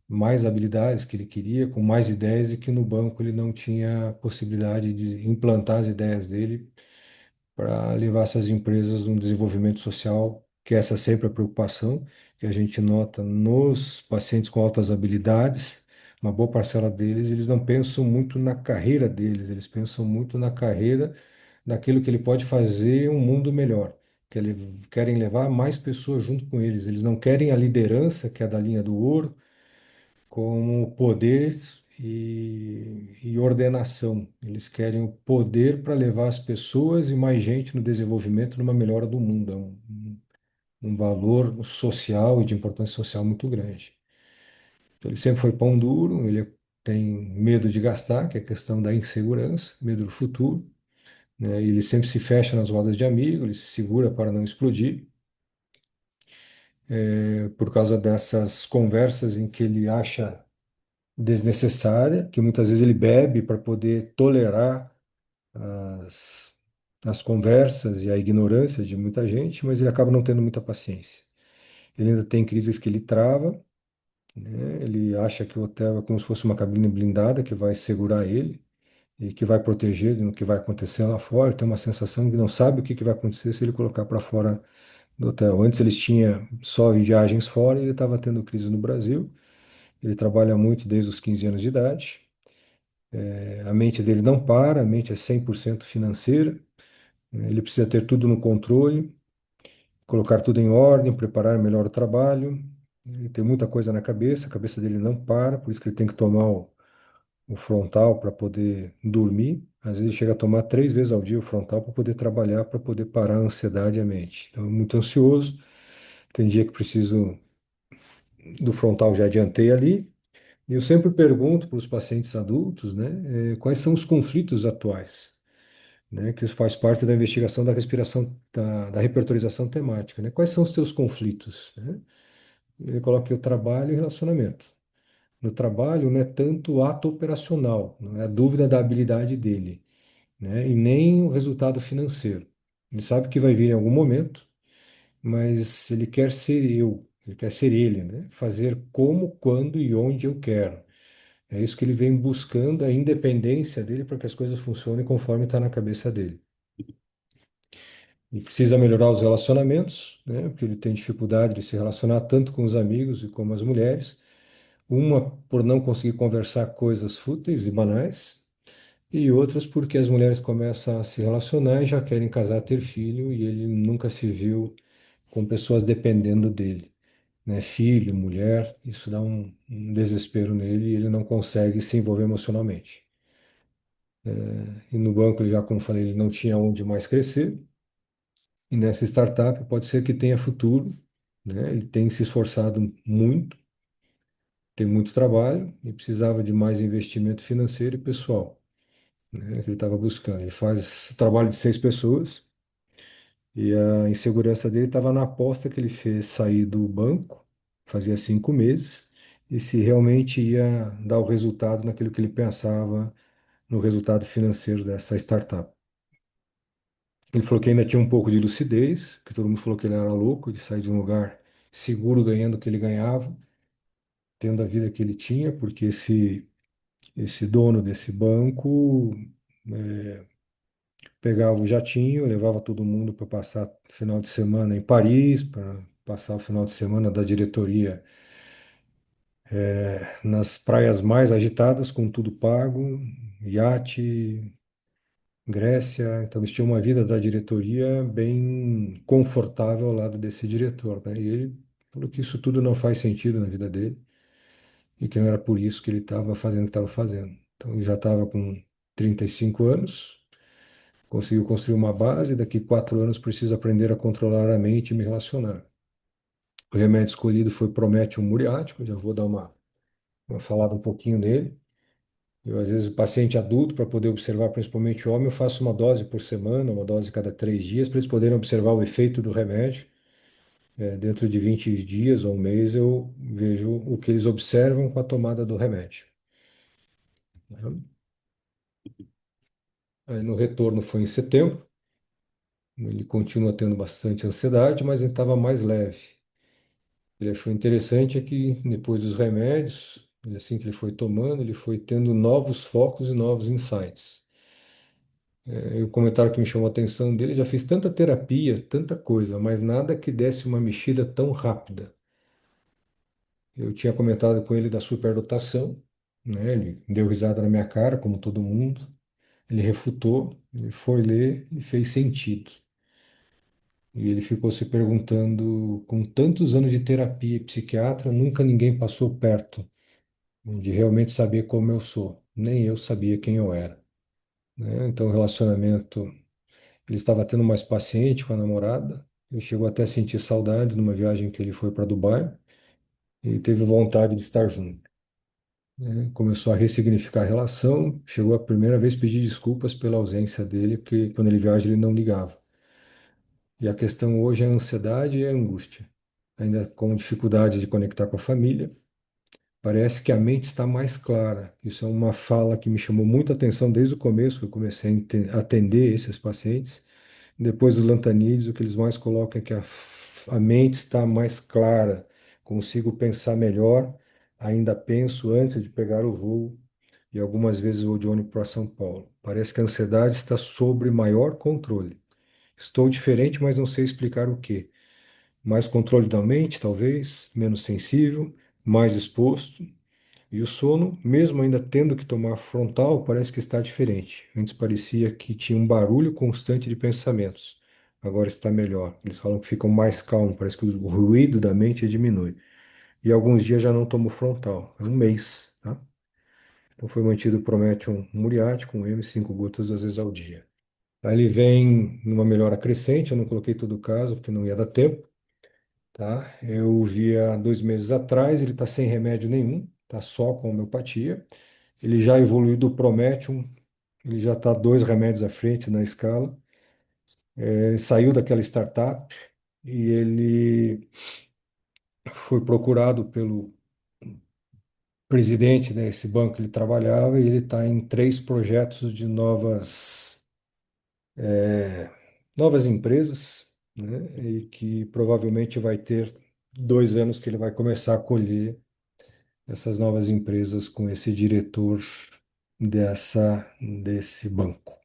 mais habilidades que ele queria, com mais ideias, e que no banco ele não tinha possibilidade de implantar as ideias dele para levar essas empresas um desenvolvimento social, que essa é sempre a preocupação que a gente nota nos pacientes com altas habilidades. Uma boa parcela deles, eles não pensam muito na carreira deles, eles pensam muito na carreira daquilo que ele pode fazer um mundo melhor. Querem levar mais pessoas junto com eles. Eles não querem a liderança, que é da linha do ouro, como poder e ordenação. Eles querem o poder para levar as pessoas e mais gente no desenvolvimento, numa melhora do mundo. É um valor social e de importância social muito grande. Então, ele sempre foi pão duro, ele tem medo de gastar, que é a questão da insegurança, medo do futuro, né? Ele sempre se fecha nas rodas de amigos, ele se segura para não explodir, por causa dessas conversas em que ele acha desnecessária, que muitas vezes ele bebe para poder tolerar as, as conversas e a ignorância de muita gente, mas ele acaba não tendo muita paciência. Ele ainda tem crises que ele trava, né? Ele acha que o hotel é como se fosse uma cabine blindada que vai segurar ele e que vai proteger ele no que vai acontecer lá fora. Ele tem uma sensação de não sabe o que vai acontecer se ele colocar para fora do hotel. Antes eles tinham só viagens fora e ele estava tendo crise no Brasil. Ele trabalha muito desde os 15 anos de idade. A mente dele não para, a mente é 100% financeira. Ele precisa ter tudo no controle, colocar tudo em ordem, preparar melhor o trabalho. Ele tem muita coisa na cabeça, a cabeça dele não para, por isso que ele tem que tomar o frontal para poder dormir. Às vezes chega a tomar três vezes ao dia o frontal para poder trabalhar, para poder parar a ansiedade e a mente. Então, é muito ansioso. Tem dia que preciso do frontal, já adiantei ali. E eu sempre pergunto para os pacientes adultos, né, quais são os conflitos atuais, né, que isso faz parte da investigação da respiração, da repertorização temática, né? Quais são os teus conflitos, né? Ele coloca aqui o trabalho e o relacionamento. No trabalho não é tanto o ato operacional, não é a dúvida da habilidade dele, né? E nem o resultado financeiro. Ele sabe que vai vir em algum momento, mas ele quer ser eu, ele quer ser ele, né? Fazer como, quando e onde eu quero. É isso que ele vem buscando, a independência dele para que as coisas funcionem conforme está na cabeça dele. E precisa melhorar os relacionamentos, né? Porque ele tem dificuldade de se relacionar tanto com os amigos e como as mulheres. Uma por não conseguir conversar coisas fúteis e banais, e outras porque as mulheres começam a se relacionar e já querem casar, ter filho, e ele nunca se viu com pessoas dependendo dele, né? Filho, mulher, isso dá um desespero nele e ele não consegue se envolver emocionalmente. E no banco, ele já, como falei, ele não tinha onde mais crescer. E nessa startup pode ser que tenha futuro, né? Ele tem se esforçado muito, tem muito trabalho e precisava de mais investimento financeiro e pessoal, né? Que ele estava buscando. Ele faz trabalho de seis pessoas e a insegurança dele estava na aposta que ele fez sair do banco, fazia 5 meses, e se realmente ia dar o resultado naquilo que ele pensava no resultado financeiro dessa startup. Ele falou que ainda tinha um pouco de lucidez, que todo mundo falou que ele era louco de sair de um lugar seguro ganhando o que ele ganhava, tendo a vida que ele tinha, porque esse dono desse banco pegava o jatinho, levava todo mundo para passar o final de semana em Paris, para passar o final de semana da diretoria nas praias mais agitadas, com tudo pago, iate, Grécia. Então eles tinham uma vida da diretoria bem confortável ao lado desse diretor, né? E ele falou que isso tudo não faz sentido na vida dele, e que não era por isso que ele estava fazendo o que estava fazendo. Então, ele já estava com 35 anos, conseguiu construir uma base, daqui 4 anos preciso aprender a controlar a mente e me relacionar. O remédio escolhido foi Prométhium muriático, já vou dar uma falada um pouquinho nele. Eu, às vezes, paciente adulto, para poder observar, principalmente o homem, eu faço uma dose por semana, uma dose cada 3 dias, para eles poderem observar o efeito do remédio. Dentro de 20 dias ou um mês, eu vejo o que eles observam com a tomada do remédio, né? Aí, no retorno foi em setembro, ele continua tendo bastante ansiedade, mas ele estava mais leve. Ele achou interessante é que depois dos remédios, assim que ele foi tomando, ele foi tendo novos focos e novos insights. E o comentário que me chamou a atenção dele, já fiz tanta terapia, tanta coisa, mas nada que desse uma mexida tão rápida. Eu tinha comentado com ele da superdotação, né? Ele deu risada na minha cara, como todo mundo. Ele refutou, ele foi ler e fez sentido. E ele ficou se perguntando, com tantos anos de terapia e psiquiatra, nunca ninguém passou perto de realmente saber como eu sou. Nem eu sabia quem eu era, né? Então, o relacionamento, ele estava tendo mais paciente com a namorada. Ele chegou até a sentir saudades numa viagem que ele foi para Dubai e teve vontade de estar junto, né? Começou a ressignificar a relação. Chegou a primeira vez a pedir desculpas pela ausência dele, porque quando ele viaja ele não ligava. E a questão hoje é a ansiedade e a angústia. Ainda com dificuldade de conectar com a família. Parece que a mente está mais clara. Isso é uma fala que me chamou muita atenção desde o começo, que eu comecei a atender esses pacientes. Depois dos lantanídeos, o que eles mais colocam é que a mente está mais clara, consigo pensar melhor, ainda penso antes de pegar o voo, e algumas vezes vou de ônibus para São Paulo. Parece que a ansiedade está sob maior controle. Estou diferente, mas não sei explicar o quê. Mais controle da mente, talvez, menos sensível, mais exposto. E o sono, mesmo ainda tendo que tomar frontal, parece que está diferente. Antes parecia que tinha um barulho constante de pensamentos. Agora está melhor. Eles falam que ficam mais calmos, parece que o ruído da mente diminui. E alguns dias já não tomo frontal. É um mês, tá? Então foi mantido o Prométhium muriático, com M, 5 gotas 2 vezes ao dia. Aí ele vem numa melhora crescente, eu não coloquei todo o caso, porque não ia dar tempo, tá? Eu vi há 2 meses atrás, ele está sem remédio nenhum, está só com homeopatia. Ele já evoluiu do Prométhium, ele já está 2 remédios à frente na escala. Ele saiu daquela startup e ele foi procurado pelo presidente desse banco que ele trabalhava e ele está em 3 projetos de novas empresas, né? E que provavelmente vai ter 2 anos que ele vai começar a colher essas novas empresas com esse diretor desse banco.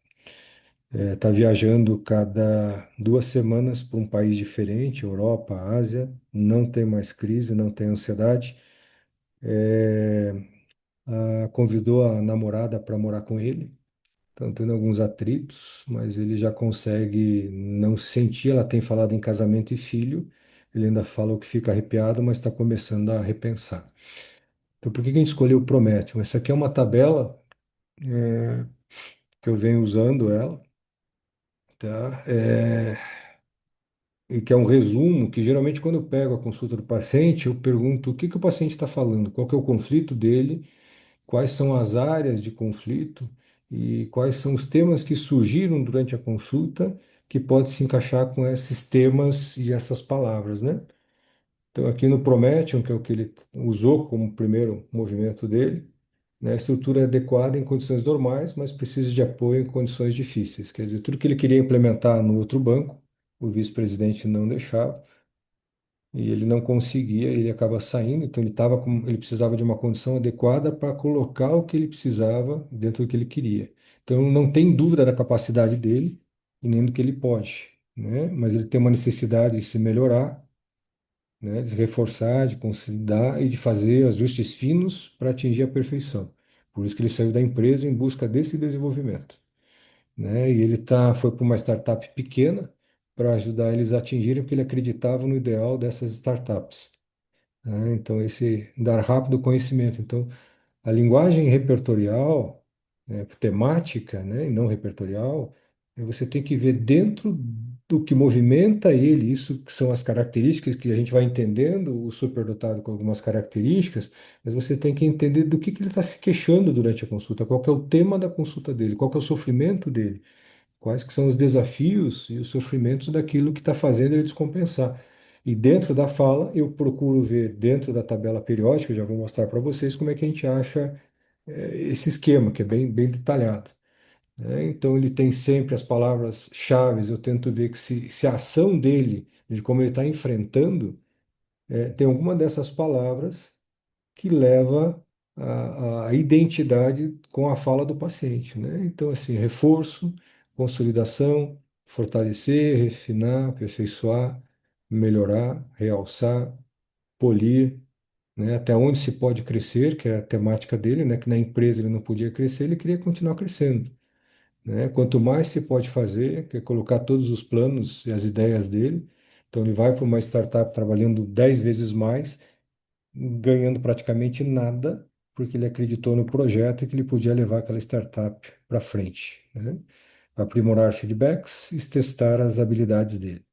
Está viajando cada 2 semanas para um país diferente, Europa, Ásia, não tem mais crise, não tem ansiedade. É, convidou a namorada para morar com ele. Estão tendo alguns atritos, mas ele já consegue não se sentir. Ela tem falado em casamento e filho. Ele ainda fala o que fica arrepiado, mas está começando a repensar. Então, por que que a gente escolheu o Prométheu? Essa aqui é uma tabela que eu venho usando ela, tá? E que é um resumo, que geralmente quando eu pego a consulta do paciente, eu pergunto o que que o paciente está falando, qual que é o conflito dele, quais são as áreas de conflito e quais são os temas que surgiram durante a consulta que pode se encaixar com esses temas e essas palavras, né? Então, aqui no Prometheum, que é o que ele usou como primeiro movimento dele, né, a estrutura é adequada em condições normais, mas precisa de apoio em condições difíceis. Quer dizer, tudo que ele queria implementar no outro banco, o vice-presidente não deixava, e ele não conseguia, ele acaba saindo, então ele precisava de uma condição adequada para colocar o que ele precisava dentro do que ele queria. Então, não tem dúvida da capacidade dele e nem do que ele pode, né? Mas ele tem uma necessidade de se melhorar, né, de se reforçar, de consolidar e de fazer ajustes finos para atingir a perfeição. Por isso que ele saiu da empresa em busca desse desenvolvimento, né? E ele foi para uma startup pequena para ajudar eles a atingirem, porque ele acreditava no ideal dessas startups. né? Então, esse dar rápido conhecimento. Então, a linguagem repertorial, temática, né, e não repertorial, você tem que ver dentro do que movimenta ele, isso que são as características que a gente vai entendendo, o superdotado com algumas características, mas você tem que entender do que ele está se queixando durante a consulta, qual que é o tema da consulta dele, qual que é o sofrimento dele, quais que são os desafios e os sofrimentos daquilo que está fazendo ele descompensar. E dentro da fala, eu procuro ver dentro da tabela periódica, eu já vou mostrar para vocês como é que a gente acha esse esquema, que é bem detalhado, né? Então, ele tem sempre as palavras-chaves, eu tento ver que se a ação dele, de como ele está enfrentando, tem alguma dessas palavras que leva a identidade com a fala do paciente, né? Então, assim, reforço, consolidação, fortalecer, refinar, aperfeiçoar, melhorar, realçar, polir, né? Até onde se pode crescer, que é a temática dele, né? Que na empresa ele não podia crescer, ele queria continuar crescendo, né? Quanto mais se pode fazer, que é colocar todos os planos e as ideias dele. Então, ele vai para uma startup trabalhando 10 vezes mais, ganhando praticamente nada, porque ele acreditou no projeto e que ele podia levar aquela startup para frente, né? Aprimorar feedbacks e testar as habilidades dele.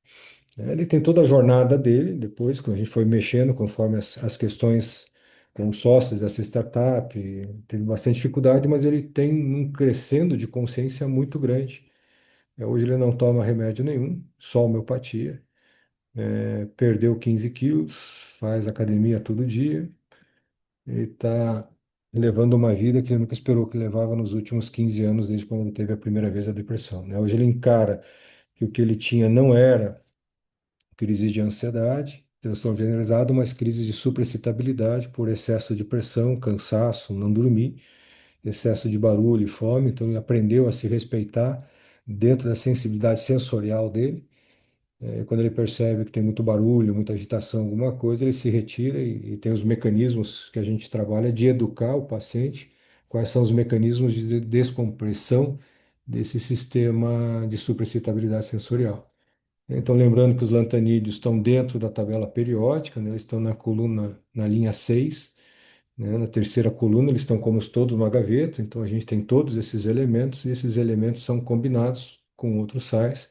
Ele tem toda a jornada dele, depois, que a gente foi mexendo conforme as questões com os sócios dessa startup, teve bastante dificuldade, mas ele tem um crescendo de consciência muito grande. Hoje ele não toma remédio nenhum, só homeopatia. Perdeu 15 quilos, faz academia todo dia, e está levando uma vida que ele nunca esperou que levava nos últimos 15 anos, desde quando ele teve a primeira vez a depressão, né? Hoje ele encara que o que ele tinha não era crise de ansiedade, transtorno generalizado, mas crise de supraexcitabilidade por excesso de pressão, cansaço, não dormir, excesso de barulho e fome. Então ele aprendeu a se respeitar dentro da sensibilidade sensorial dele. Quando ele percebe que tem muito barulho, muita agitação, alguma coisa, ele se retira e tem os mecanismos que a gente trabalha de educar o paciente, quais são os mecanismos de descompressão desse sistema de supraexcitabilidade sensorial. Então, lembrando que os lantanídeos estão dentro da tabela periódica, né? Eles estão na coluna, na linha 6, né? Na terceira coluna, eles estão como todos numa gaveta, então a gente tem todos esses elementos e esses elementos são combinados com outros sais.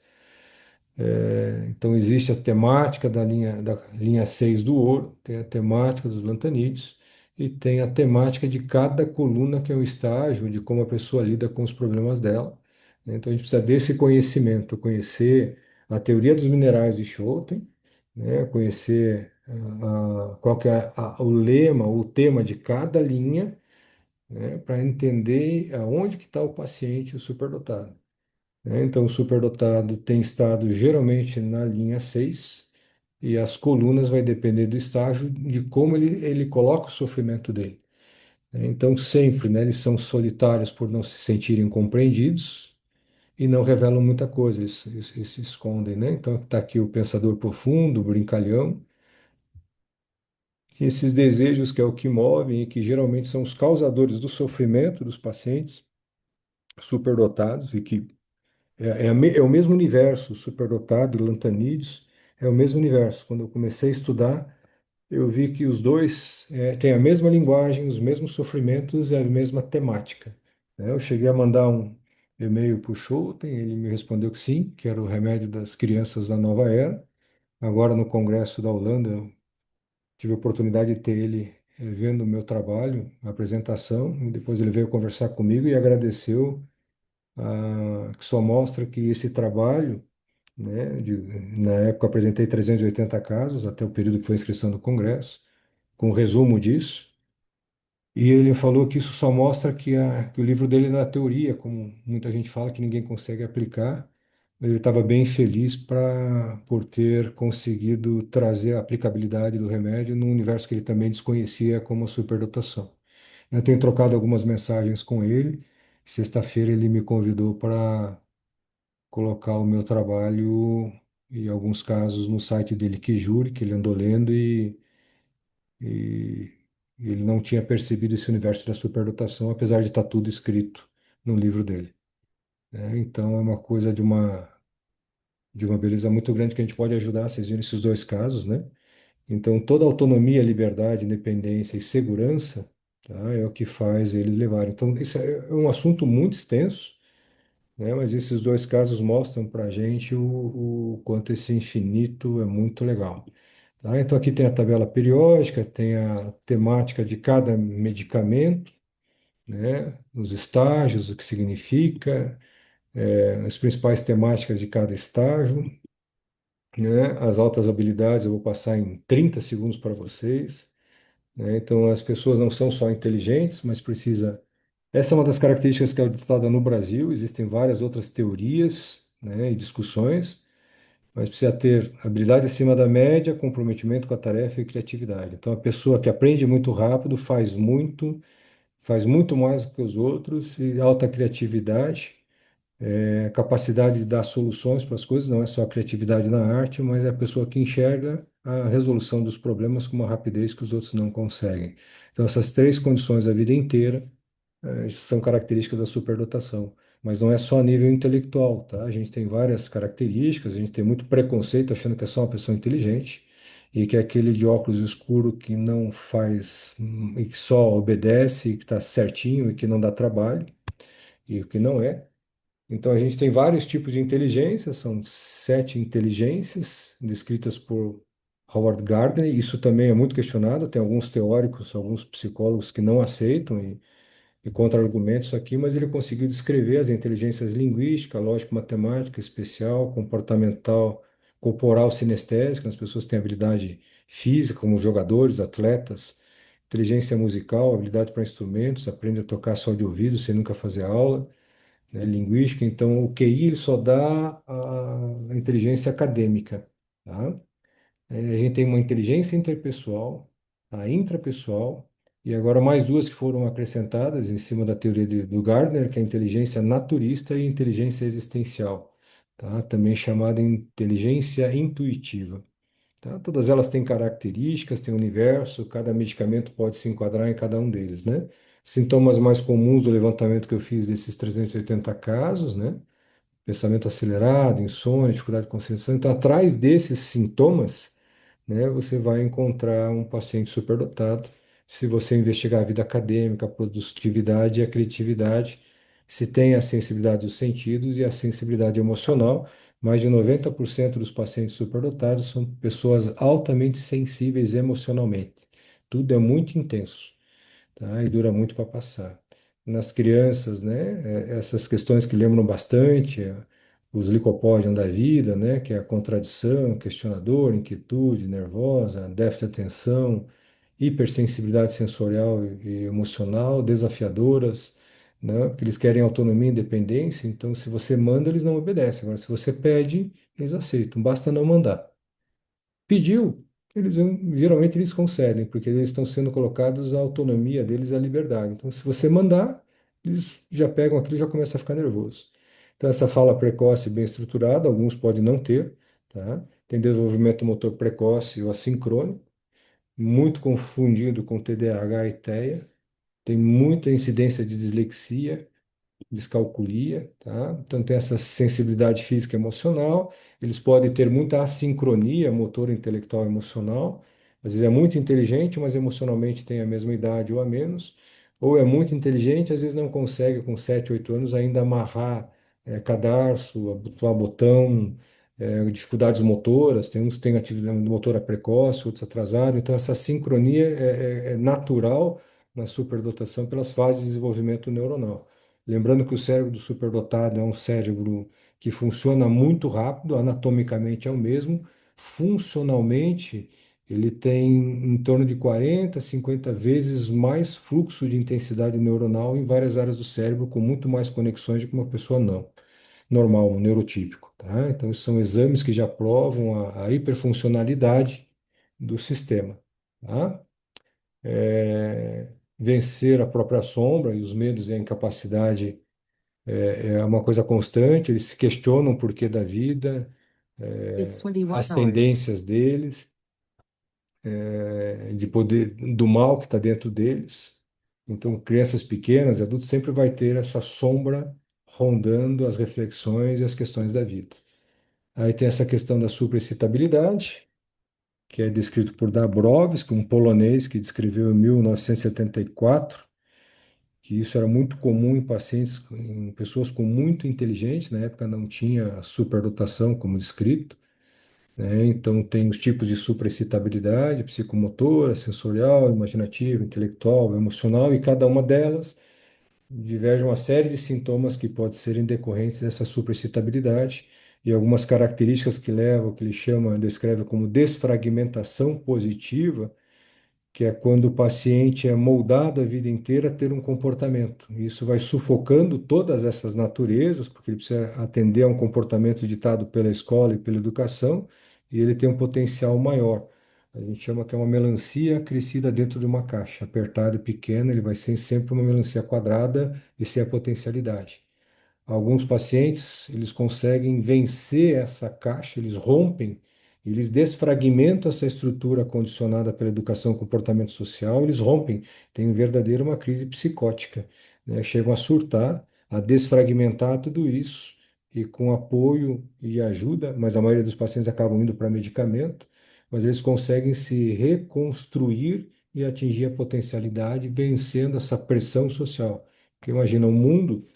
Então, existe a temática da linha 6 do ouro, tem a temática dos lantanídeos e tem a temática de cada coluna, que é o estágio de como a pessoa lida com os problemas dela, né? Então, a gente precisa desse conhecimento, conhecer a teoria dos minerais de Schouten, né? Conhecer qual que é o lema, o tema de cada linha, né? Para entender aonde que está o paciente, o superdotado, né? Então, o superdotado tem estado geralmente na linha 6 e as colunas vai depender do estágio de como ele coloca o sofrimento dele, né? Então, sempre, né, eles são solitários por não se sentirem compreendidos e não revelam muita coisa, eles se escondem, né? Então, está aqui o pensador profundo, o brincalhão, e esses desejos que é o que movem e que geralmente são os causadores do sofrimento dos pacientes superdotados e que é o mesmo universo, superdotado e lantanídeos, é o mesmo universo. Quando eu comecei a estudar, eu vi que os dois têm a mesma linguagem, os mesmos sofrimentos e a mesma temática, né? Eu cheguei a mandar um e-mail para o Schouten, ele me respondeu que sim, que era o remédio das crianças da nova era. Agora, no Congresso da Holanda, eu tive a oportunidade de ter ele vendo o meu trabalho, a apresentação, e depois ele veio conversar comigo e agradeceu, que só mostra que esse trabalho, né? Na época eu apresentei 380 casos, até o período que foi a inscrição do Congresso, com um resumo disso. E ele falou que isso só mostra que o livro dele não é teoria, como muita gente fala que ninguém consegue aplicar. Ele estava bem feliz por ter conseguido trazer a aplicabilidade do remédio num universo que ele também desconhecia como a superdotação. Eu tenho trocado algumas mensagens com ele. Sexta-feira ele me convidou para colocar o meu trabalho, em alguns casos, no site dele, que jure, que ele andou lendo e ele não tinha percebido esse universo da superdotação, apesar de estar tudo escrito no livro dele, né? Então é uma coisa de uma beleza muito grande que a gente pode ajudar. Vocês viram esses dois casos, né? Então, toda autonomia, liberdade, independência e segurança, tá, é o que faz eles levarem. Então, isso é um assunto muito extenso, né? Mas esses dois casos mostram para a gente o quanto esse infinito é muito legal. Tá? Então, aqui tem a tabela periódica, tem a temática de cada medicamento, né? Os estágios, o que significa, as principais temáticas de cada estágio, né? As altas habilidades, eu vou passar em 30 segundos para vocês, né? Então, as pessoas não são só inteligentes, mas precisa. Essa é uma das características que é adotada no Brasil. Existem várias outras teorias, né, e discussões, mas precisa ter habilidade acima da média, comprometimento com a tarefa e criatividade. Então, a pessoa que aprende muito rápido faz muito mais do que os outros e alta criatividade, capacidade de dar soluções para as coisas, não é só a criatividade na arte, mas é a pessoa que enxerga a resolução dos problemas com uma rapidez que os outros não conseguem. Então, essas três condições a vida inteira são características da superdotação. Mas não é só a nível intelectual, tá? A gente tem várias características, a gente tem muito preconceito achando que é só uma pessoa inteligente e que é aquele de óculos escuro que não faz e que só obedece, e que está certinho e que não dá trabalho, e o que não é. Então, a gente tem vários tipos de inteligência, são 7 inteligências descritas por Howard Gardner. Isso também é muito questionado, tem alguns teóricos, alguns psicólogos que não aceitam e contra-argumentos aqui, mas ele conseguiu descrever as inteligências linguística, lógico-matemática, especial, comportamental, corporal, sinestésica. As pessoas têm habilidade física, como jogadores, atletas, inteligência musical, habilidade para instrumentos, aprende a tocar só de ouvido, sem nunca fazer aula, né? Linguística, então o QI ele só dá a inteligência acadêmica, tá? A gente tem uma inteligência interpessoal, a intrapessoal, e agora mais duas que foram acrescentadas em cima da teoria do Gardner, que é a inteligência naturista e inteligência existencial, tá? Também chamada inteligência intuitiva. Tá? Todas elas têm características, têm universo, cada medicamento pode se enquadrar em cada um deles, né? Sintomas mais comuns do levantamento que eu fiz desses 380 casos, né? Pensamento acelerado, insônia, dificuldade de concentração. Então, atrás desses sintomas, né, você vai encontrar um paciente superdotado. Se você investigar a vida acadêmica, a produtividade e a criatividade, se tem a sensibilidade dos sentidos e a sensibilidade emocional, mais de 90% dos pacientes superdotados são pessoas altamente sensíveis emocionalmente. Tudo é muito intenso, tá? E dura muito para passar. Nas crianças, né, essas questões que lembram bastante, os licopódios da vida, né, que é a contradição, questionador, inquietude, nervosa, déficit de atenção, hipersensibilidade sensorial e emocional, desafiadoras, né, porque eles querem autonomia e independência, então se você manda, eles não obedecem. Agora, se você pede, eles aceitam, basta não mandar. Pediu, geralmente eles concedem, porque eles estão sendo colocados à autonomia deles, à liberdade. Então, se você mandar, eles já pegam aquilo e já começam a ficar nervoso. Então, essa fala precoce bem estruturada, alguns podem não ter, tá? Tem desenvolvimento motor precoce ou assíncrono, muito confundido com TDAH e TEA, tem muita incidência de dislexia, descalculia, tá? Então tem essa sensibilidade física e emocional. Eles podem ter muita assincronia motor, intelectual e emocional. Às vezes é muito inteligente, mas emocionalmente tem a mesma idade ou a menos. Ou é muito inteligente, às vezes não consegue com 7, 8 anos ainda amarrar cadarço, abotoar botão, dificuldades motoras. Tem uns que têm atividade motora precoce, outros atrasado. Então essa sincronia é natural na superdotação pelas fases de desenvolvimento neuronal. Lembrando que o cérebro do superdotado é um cérebro que funciona muito rápido, anatomicamente é o mesmo, funcionalmente ele tem em torno de 40, 50 vezes mais fluxo de intensidade neuronal em várias áreas do cérebro, com muito mais conexões do que uma pessoa não, normal, um neurotípico, tá? Então, são exames que já provam a hiperfuncionalidade do sistema, tá? Vencer a própria sombra e os medos e a incapacidade é uma coisa constante, eles se questionam o porquê da vida, It's 21 as hours. tendências deles, de poder, do mal que está dentro deles. Então, crianças pequenas, adultos, sempre vai ter essa sombra rondando as reflexões e as questões da vida. Aí tem essa questão da superexcitabilidade, que é descrito por Dabrowski, um polonês que descreveu em 1974, que isso era muito comum em pacientes, em pessoas com muito inteligentes, na época não tinha superdotação como descrito, né? Então tem os tipos de supraexcitabilidade, psicomotora, sensorial, imaginativa, intelectual, emocional, e cada uma delas diverge uma série de sintomas que podem serem decorrentes dessa supraexcitabilidade e algumas características que levam, que ele chama, descreve como desfragmentação positiva, que é quando o paciente é moldado a vida inteira a ter um comportamento. E isso vai sufocando todas essas naturezas, porque ele precisa atender a um comportamento ditado pela escola e pela educação, e ele tem um potencial maior. A gente chama que é uma melancia crescida dentro de uma caixa, apertada e pequena, ele vai ser sempre uma melancia quadrada e sem a potencialidade. Alguns pacientes, eles conseguem vencer essa caixa, eles rompem, eles desfragmentam essa estrutura condicionada pela educação e comportamento social, eles rompem, tem verdadeira uma crise psicótica, né? Chegam a surtar, a desfragmentar tudo isso e com apoio e ajuda, mas a maioria dos pacientes acabam indo para medicamento, mas eles conseguem se reconstruir e atingir a potencialidade, vencendo essa pressão social. Porque imagina um mundo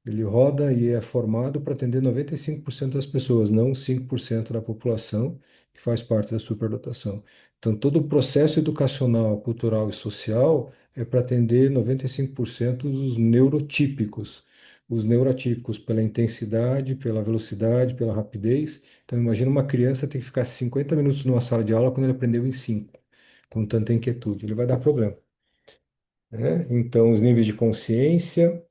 ele roda e é formado para atender 95% das pessoas, não 5% da população que faz parte da superdotação. Então, todo o processo educacional, cultural e social é para atender 95% dos neurotípicos. Os neurotípicos pela intensidade, pela velocidade, pela rapidez. Então, imagina uma criança ter que ficar 50 minutos numa sala de aula quando ele aprendeu em 5, com tanta inquietude. Ele vai dar problema, né? Então, os níveis de consciência,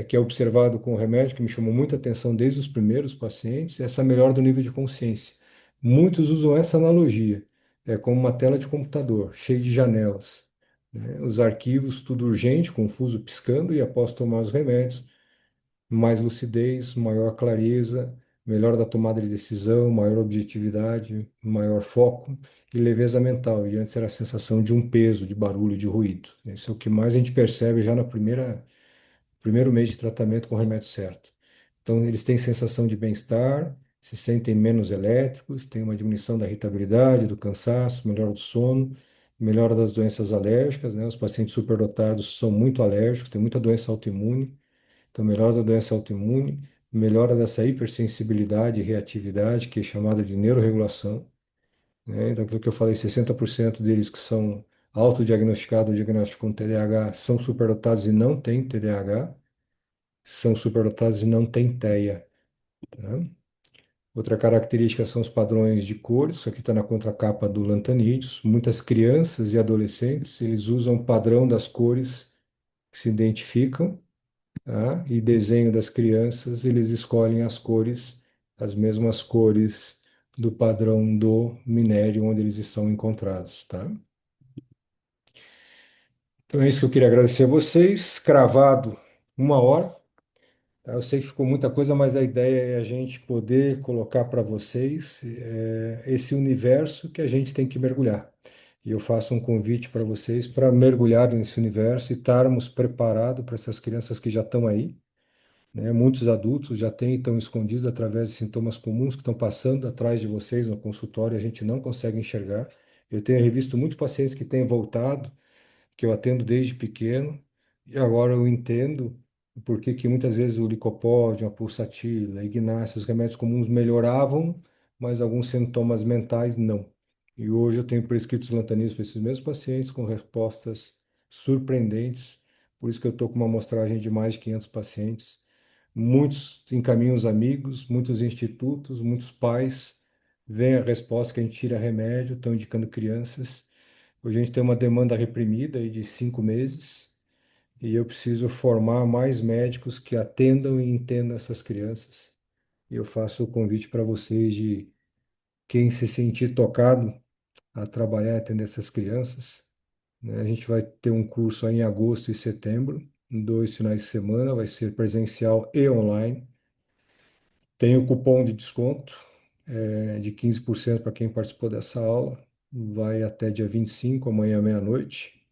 que é observado com o remédio, que me chamou muita atenção desde os primeiros pacientes, é essa melhora do nível de consciência. Muitos usam essa analogia, é como uma tela de computador, cheia de janelas, né? Os arquivos, tudo urgente, confuso, piscando, e após tomar os remédios, mais lucidez, maior clareza, melhora da tomada de decisão, maior objetividade, maior foco e leveza mental. E antes era a sensação de um peso, de barulho, de ruído. Isso é o que mais a gente percebe já na primeiro mês de tratamento com o remédio certo. Então, eles têm sensação de bem-estar, se sentem menos elétricos, têm uma diminuição da irritabilidade, do cansaço, melhora do sono, melhora das doenças alérgicas, né? Os pacientes superdotados são muito alérgicos, têm muita doença autoimune. Então, melhora da doença autoimune, melhora dessa hipersensibilidade e reatividade, que é chamada de neurorregulação, né? Então, aquilo que eu falei, 60% deles que são autodiagnosticados ou diagnóstico com TDAH são superdotados e não têm TDAH, são superdotados e não têm TEA, tá? Outra característica são os padrões de cores, isso aqui está na contracapa do Lanthanides. Muitas crianças e adolescentes, eles usam o padrão das cores que se identificam, tá? E desenho das crianças, eles escolhem as cores, as mesmas cores do padrão do minério onde eles estão encontrados, tá? Então é isso que eu queria agradecer a vocês. Cravado 1 hora, tá? Eu sei que ficou muita coisa, mas a ideia é a gente poder colocar para vocês esse universo que a gente tem que mergulhar. E eu faço um convite para vocês para mergulharem nesse universo e estarmos preparados para essas crianças que já estão aí, né? Muitos adultos já têm, estão escondidos através de sintomas comuns que estão passando atrás de vocês no consultório, e a gente não consegue enxergar. Eu tenho revisto muitos pacientes que têm voltado, que eu atendo desde pequeno, e agora eu entendo por que que muitas vezes o Licopódio, a Pulsatila, a Ignácio, os remédios comuns melhoravam, mas alguns sintomas mentais não. E hoje eu tenho prescrito os lantanismo para esses mesmos pacientes com respostas surpreendentes. Por isso que eu estou com uma amostragem de mais de 500 pacientes. Muitos encaminham os amigos, muitos institutos, muitos pais veem a resposta que a gente tira remédio, estão indicando crianças. Hoje a gente tem uma demanda reprimida aí de 5 meses e eu preciso formar mais médicos que atendam e entendam essas crianças. E eu faço o convite para vocês de quem se sentir tocado a trabalhar e atender essas crianças, né? A gente vai ter um curso aí em agosto e setembro, em 2 finais de semana, vai ser presencial e online. Tem o cupom de desconto, de 15% para quem participou dessa aula. Vai até dia 25, amanhã meia-noite.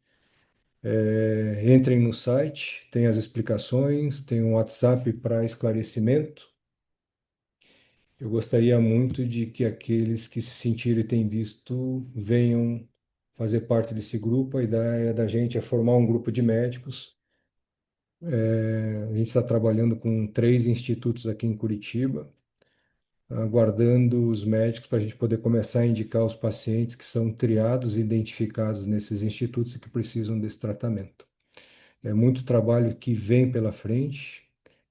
Entrem no site, tem as explicações, tem um WhatsApp para esclarecimento Eu gostaria muito de que aqueles que se sentirem e têm visto venham fazer parte desse grupo. A ideia da gente é formar um grupo de médicos. A gente está trabalhando com 3 institutos aqui em Curitiba, aguardando os médicos para a gente poder começar a indicar os pacientes que são triados e identificados nesses institutos e que precisam desse tratamento. É muito trabalho que vem pela frente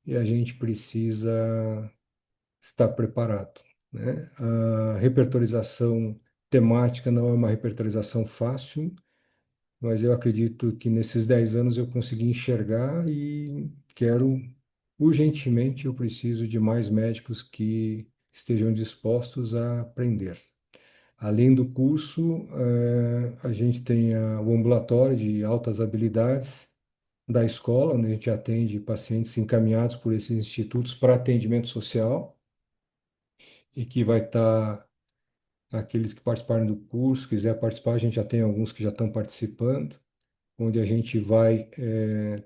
e a gente precisa estar preparado, né? A repertorização temática não é uma repertorização fácil, mas eu acredito que nesses 10 anos eu consegui enxergar e quero urgentemente, eu preciso de mais médicos que estejam dispostos a aprender. Além do curso, a gente tem o ambulatório de altas habilidades da escola, onde a gente atende pacientes encaminhados por esses institutos para atendimento social e que vai estar aqueles que participarem do curso, quiser participar, a gente já tem alguns que já estão participando, onde a gente vai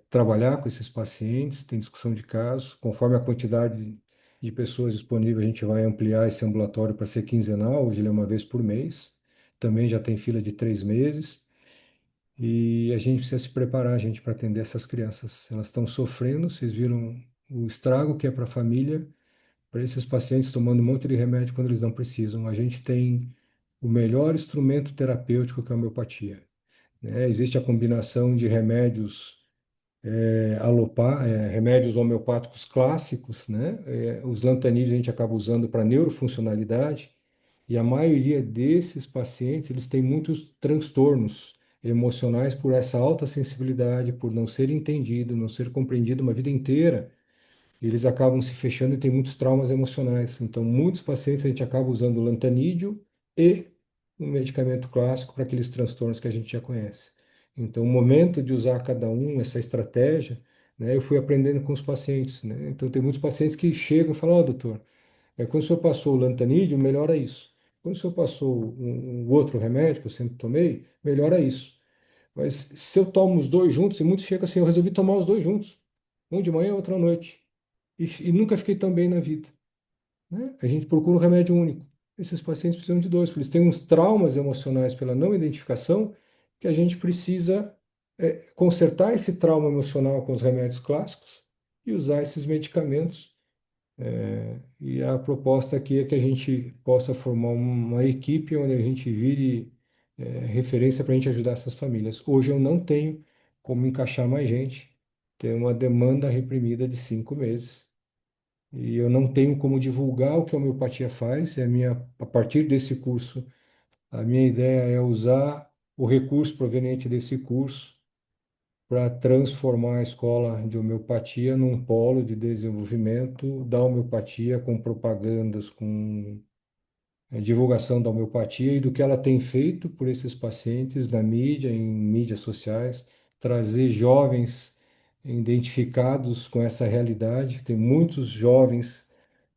trabalhar com esses pacientes, tem discussão de casos, conforme a quantidade de pessoas disponíveis, a gente vai ampliar esse ambulatório para ser quinzenal, hoje ele é uma vez por mês, também já tem fila de 3 meses, e a gente precisa se preparar, gente, para atender essas crianças. Elas estão sofrendo, vocês viram o estrago que é para a família, para esses pacientes tomando um monte de remédio quando eles não precisam. A gente tem o melhor instrumento terapêutico que é a homeopatia, né? Existe a combinação de remédios remédios homeopáticos clássicos, né? Os lantanídeos a gente acaba usando para neurofuncionalidade e a maioria desses pacientes eles têm muitos transtornos emocionais por essa alta sensibilidade, por não ser entendido, não ser compreendido uma vida inteira, eles acabam se fechando e têm muitos traumas emocionais. Então, muitos pacientes a gente acaba usando lantanídeo e um medicamento clássico para aqueles transtornos que a gente já conhece. Então, o momento de usar cada um, essa estratégia, né, eu fui aprendendo com os pacientes, né? Então, tem muitos pacientes que chegam e falam, ó, doutor, quando o senhor passou o lantanídeo, melhora isso. Quando o senhor passou um outro remédio que eu sempre tomei, melhora isso. Mas se eu tomo os dois juntos, e muitos chegam assim, eu resolvi tomar os dois juntos, um de manhã, outro à noite e nunca fiquei tão bem na vida, né? A gente procura um remédio único. Esses pacientes precisam de dois, porque eles têm uns traumas emocionais pela não identificação que a gente precisa consertar esse trauma emocional com os remédios clássicos e usar esses medicamentos. E a proposta aqui é que a gente possa formar uma equipe onde a gente vire referência para a gente ajudar essas famílias. Hoje eu não tenho como encaixar mais gente, tem uma demanda reprimida de 5 meses. E eu não tenho como divulgar o que a homeopatia faz. A partir desse curso, a minha ideia é usar o recurso proveniente desse curso para transformar a escola de homeopatia num polo de desenvolvimento da homeopatia, com propagandas, com divulgação da homeopatia e do que ela tem feito por esses pacientes na mídia, em mídias sociais, trazer jovens identificados com essa realidade. Tem muitos jovens.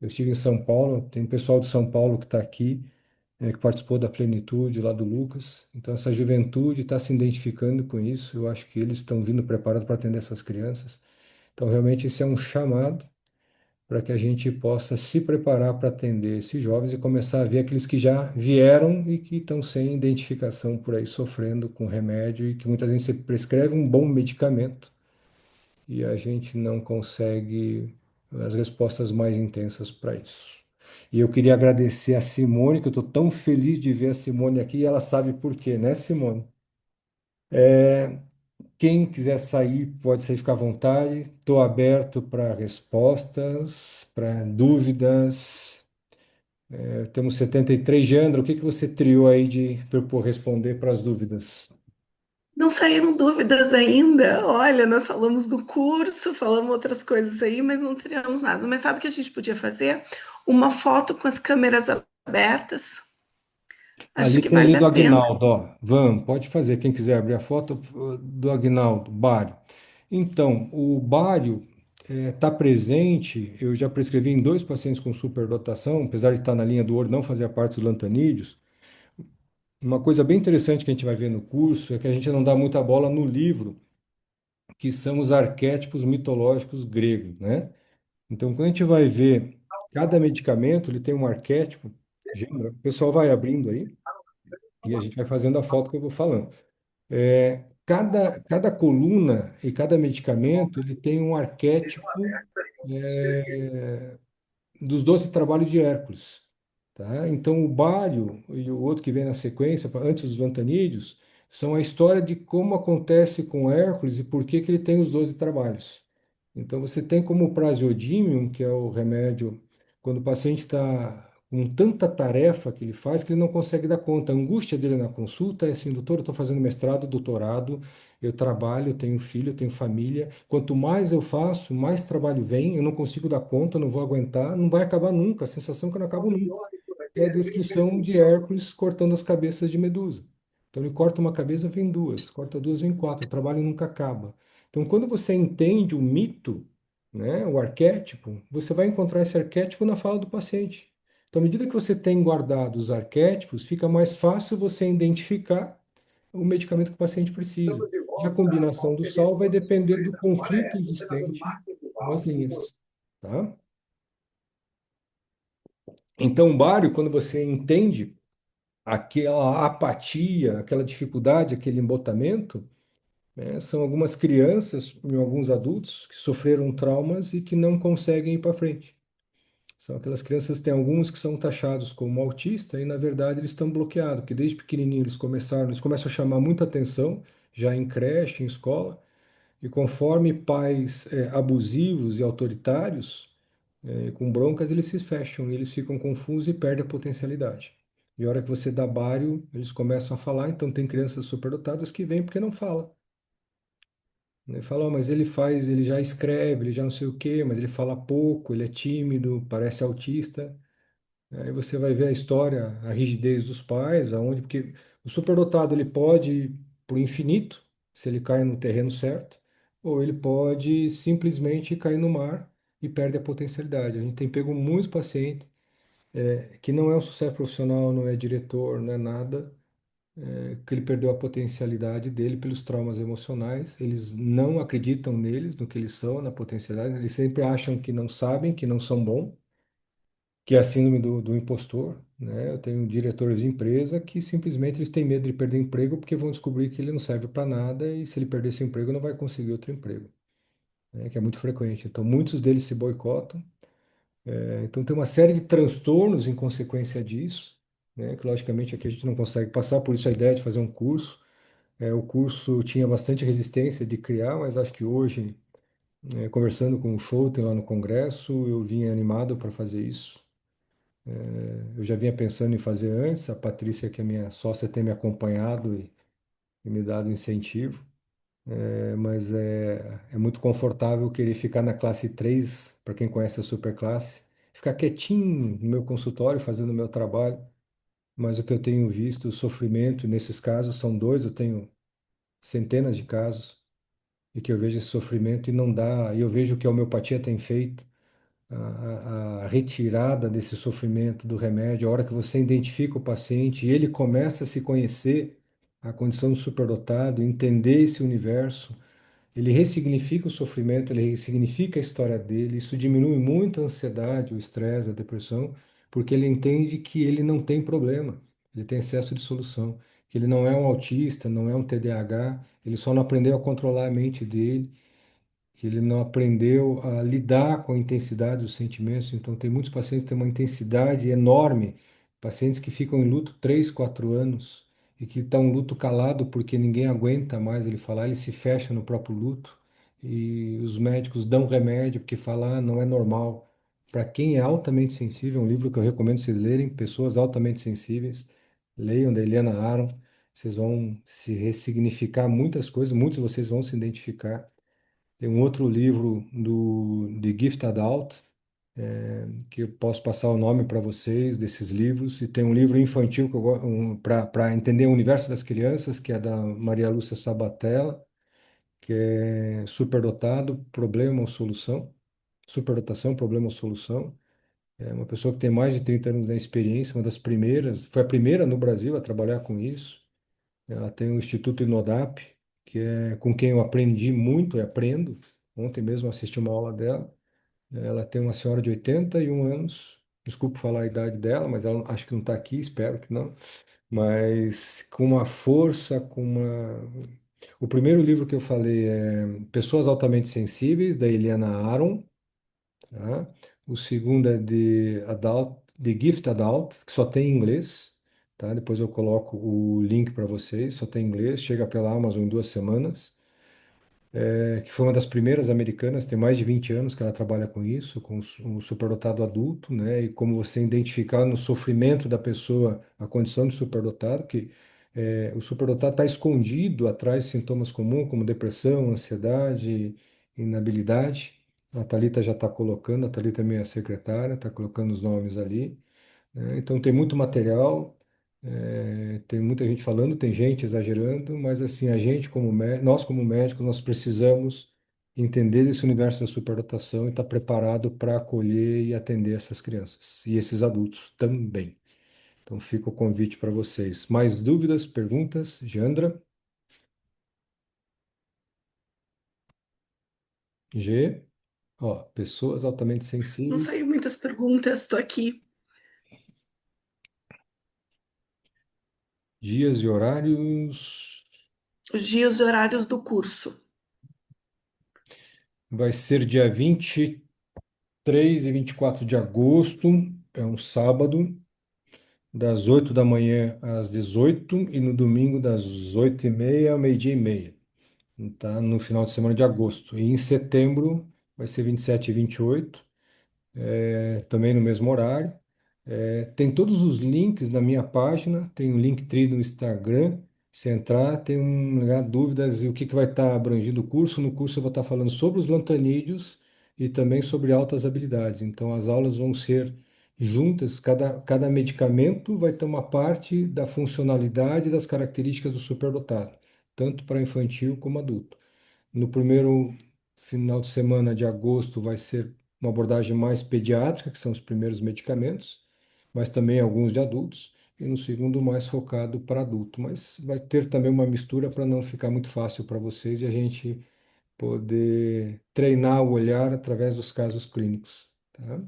Eu estive em São Paulo, tem pessoal de São Paulo que está aqui, que participou da Plenitude lá do Lucas. Então, essa juventude está se identificando com isso. Eu acho que eles estão vindo preparados para atender essas crianças. Então, realmente, esse é um chamado para que a gente possa se preparar para atender esses jovens e começar a ver aqueles que já vieram e que estão sem identificação por aí, sofrendo com remédio e que muitas vezes você prescreve um bom medicamento e a gente não consegue as respostas mais intensas para isso. E eu queria agradecer a Simone, que eu estou tão feliz de ver a Simone aqui, e ela sabe por quê, né, Simone? Quem quiser sair, pode sair, ficar à vontade. Estou aberto para respostas, para dúvidas. Temos 73. Jandra, o que que você triou aí de para eu responder para as dúvidas? Não saíram dúvidas ainda. Olha, nós falamos do curso, falamos outras coisas aí, mas não tiramos nada. Mas sabe o que a gente podia fazer? Uma foto com as câmeras abertas. Ali Acho que tem vale ali a do pena. Agnaldo, ó. Vamos, pode fazer. Quem quiser abrir a foto do Agnaldo, Bário. Então, o Bário está presente. Eu já prescrevi em 2 pacientes com superdotação, apesar de estar na linha do ouro, não fazia parte dos lantanídeos. Uma coisa bem interessante que a gente vai ver no curso é que a gente não dá muita bola no livro, que são os arquétipos mitológicos gregos, né? Então, quando a gente vai ver cada medicamento ele tem um arquétipo. O pessoal vai abrindo aí e a gente vai fazendo a foto que eu vou falando. Cada coluna e cada medicamento ele tem um arquétipo dos 12 trabalhos de Hércules, tá? Então, o Bário e o outro que vem na sequência, antes dos Lantanídeos, são a história de como acontece com Hércules e por que que ele tem os 12 trabalhos. Então, você tem como o Praziodímium, que é o remédio, quando o paciente está com tanta tarefa que ele faz que ele não consegue dar conta. A angústia dele na consulta é assim, doutor, eu estou fazendo mestrado, doutorado, eu trabalho, eu tenho filho, eu tenho família. Quanto mais eu faço, mais trabalho vem, eu não consigo dar conta, não vou aguentar, não vai acabar nunca. A sensação é que eu não acabo nunca. É a descrição de Hércules cortando as cabeças de Medusa. Então ele corta uma cabeça, vem duas, corta duas, vem quatro. O trabalho nunca acaba. Então quando você entende o mito, né, o arquétipo, você vai encontrar esse arquétipo na fala do paciente. Então, à medida que você tem guardado os arquétipos, fica mais fácil você identificar o medicamento que o paciente precisa. E a combinação do sal vai depender do conflito existente com as linhas, tá? Então, o bário, quando você entende aquela apatia, aquela dificuldade, aquele embotamento, né, são algumas crianças e alguns adultos que sofreram traumas e que não conseguem ir para frente. São aquelas crianças, tem alguns que são taxados como autista e, na verdade, eles estão bloqueados, porque desde pequenininho eles começam a chamar muita atenção, já em creche, em escola, e conforme pais abusivos e autoritários, com broncas, eles se fecham, e eles ficam confusos e perdem a potencialidade. E a hora que você dá bário, eles começam a falar, então tem crianças superdotadas que vêm porque não fala. Né? Fala, "Ó, mas ele faz, ele já escreve, ele já não sei o quê, mas ele fala pouco, ele é tímido, parece autista." Aí você vai ver a história, a rigidez dos pais, aonde, porque o superdotado ele pode ir para o infinito, se ele cai no terreno certo, ou ele pode simplesmente cair no mar e perde a potencialidade. A gente tem pego muitos pacientes que não é um sucesso profissional, não é diretor, não é nada, que ele perdeu a potencialidade dele pelos traumas emocionais. Eles não acreditam neles, no que eles são, na potencialidade. Eles sempre acham que não sabem, que não são bons, que é a síndrome do impostor, né? Eu tenho diretores de empresa que simplesmente eles têm medo de perder emprego porque vão descobrir que ele não serve para nada e se ele perder esse emprego não vai conseguir outro emprego, né? Que é muito frequente. Então muitos deles se boicotam. Então tem uma série de transtornos em consequência disso, né? Que logicamente aqui a gente não consegue passar, por isso a ideia de fazer um curso. O curso tinha bastante resistência de criar, mas acho que hoje, conversando com o Schouten lá no congresso, eu vim animado para fazer isso. Eu já vinha pensando em fazer antes, a Patrícia, que é minha sócia, tem me acompanhado e me dado incentivo, mas é muito confortável querer ficar na classe 3 para quem conhece a superclasse, ficar quietinho no meu consultório fazendo o meu trabalho, mas o que eu tenho visto, o sofrimento, nesses casos, são dois, eu tenho centenas de casos, e que eu vejo esse sofrimento e não dá, e eu vejo o que a homeopatia tem feito, a retirada desse sofrimento do remédio, a hora que você identifica o paciente e ele começa a se conhecer, a condição do superdotado, entender esse universo, ele ressignifica o sofrimento, ele ressignifica a história dele, isso diminui muito a ansiedade, o estresse, a depressão, porque ele entende que ele não tem problema, ele tem excesso de solução, que ele não é um autista, não é um TDAH, ele só não aprendeu a controlar a mente dele, que ele não aprendeu a lidar com a intensidade dos sentimentos. Então, tem muitos pacientes que têm uma intensidade enorme, pacientes que ficam em luto 3, 4 anos e que estão em luto calado porque ninguém aguenta mais ele falar, ele se fecha no próprio luto e os médicos dão remédio porque falar não é normal. Para quem é altamente sensível, é um livro que eu recomendo vocês lerem, Pessoas Altamente Sensíveis, leiam da Eliana Aron, vocês vão se ressignificar muitas coisas, muitos de vocês vão se identificar. Tem um outro livro do The Gifted Adult, que eu posso passar o nome para vocês desses livros. E tem um livro infantil que para entender o universo das crianças, que é da Maria Lúcia Sabatella, que é Superdotado, Problema ou Solução. Superdotação, Problema ou Solução. É uma pessoa que tem mais de 30 anos de experiência, uma das primeiras, foi a primeira no Brasil a trabalhar com isso. Ela tem o Instituto Inodap, que é com quem eu aprendi muito e aprendo. Ontem mesmo assisti uma aula dela. Ela tem uma senhora de 81 anos. Desculpe falar a idade dela, mas ela acho que não está aqui, espero que não. Mas com uma força, com uma. O primeiro livro que eu falei é Pessoas Altamente Sensíveis, da Eliana Aron, tá? O segundo é de Adult, The Gift Adult, que só tem em inglês, tá? Depois eu coloco o link para vocês, só tem em inglês, chega pela Amazon em 2 semanas, que foi uma das primeiras americanas, tem mais de 20 anos que ela trabalha com isso, com o superdotado adulto, né? E como você identificar no sofrimento da pessoa a condição de superdotado, que o superdotado está escondido atrás de sintomas comuns, como depressão, ansiedade, inabilidade. A Thalita já está colocando, a Thalita é minha secretária, está colocando os nomes ali, né? Então tem muito material, tem muita gente falando, tem gente exagerando, mas assim, a gente nós como médicos, nós precisamos entender esse universo da superdotação e estar preparado para acolher e atender essas crianças e esses adultos também. Então fica o convite para vocês. Mais dúvidas, perguntas? Jandra? G? Ó, pessoas altamente Não sensíveis, saiu muitas perguntas, estou aqui. dias e horários. Os dias e horários do curso. Vai ser dia 23 e 24 de agosto, é um sábado, das 8 da manhã às 18 e no domingo das 8h30 ao meio-dia e meia, tá? No final de semana de agosto. E em setembro vai ser 27 e 28, também no mesmo horário. Tem todos os links na minha página, tem o Linktree no Instagram. Se entrar, tem um lugar dúvidas e o que vai estar abrangindo o curso. No curso eu vou estar falando sobre os lantanídeos e também sobre altas habilidades. Então as aulas vão ser juntas, cada medicamento vai ter uma parte da funcionalidade e das características do superdotado, tanto para infantil como adulto. No primeiro final de semana de agosto vai ser uma abordagem mais pediátrica, que são os primeiros medicamentos, mas também alguns de adultos, e no segundo mais focado para adulto. Mas vai ter também uma mistura para não ficar muito fácil para vocês e a gente poder treinar o olhar através dos casos clínicos, tá?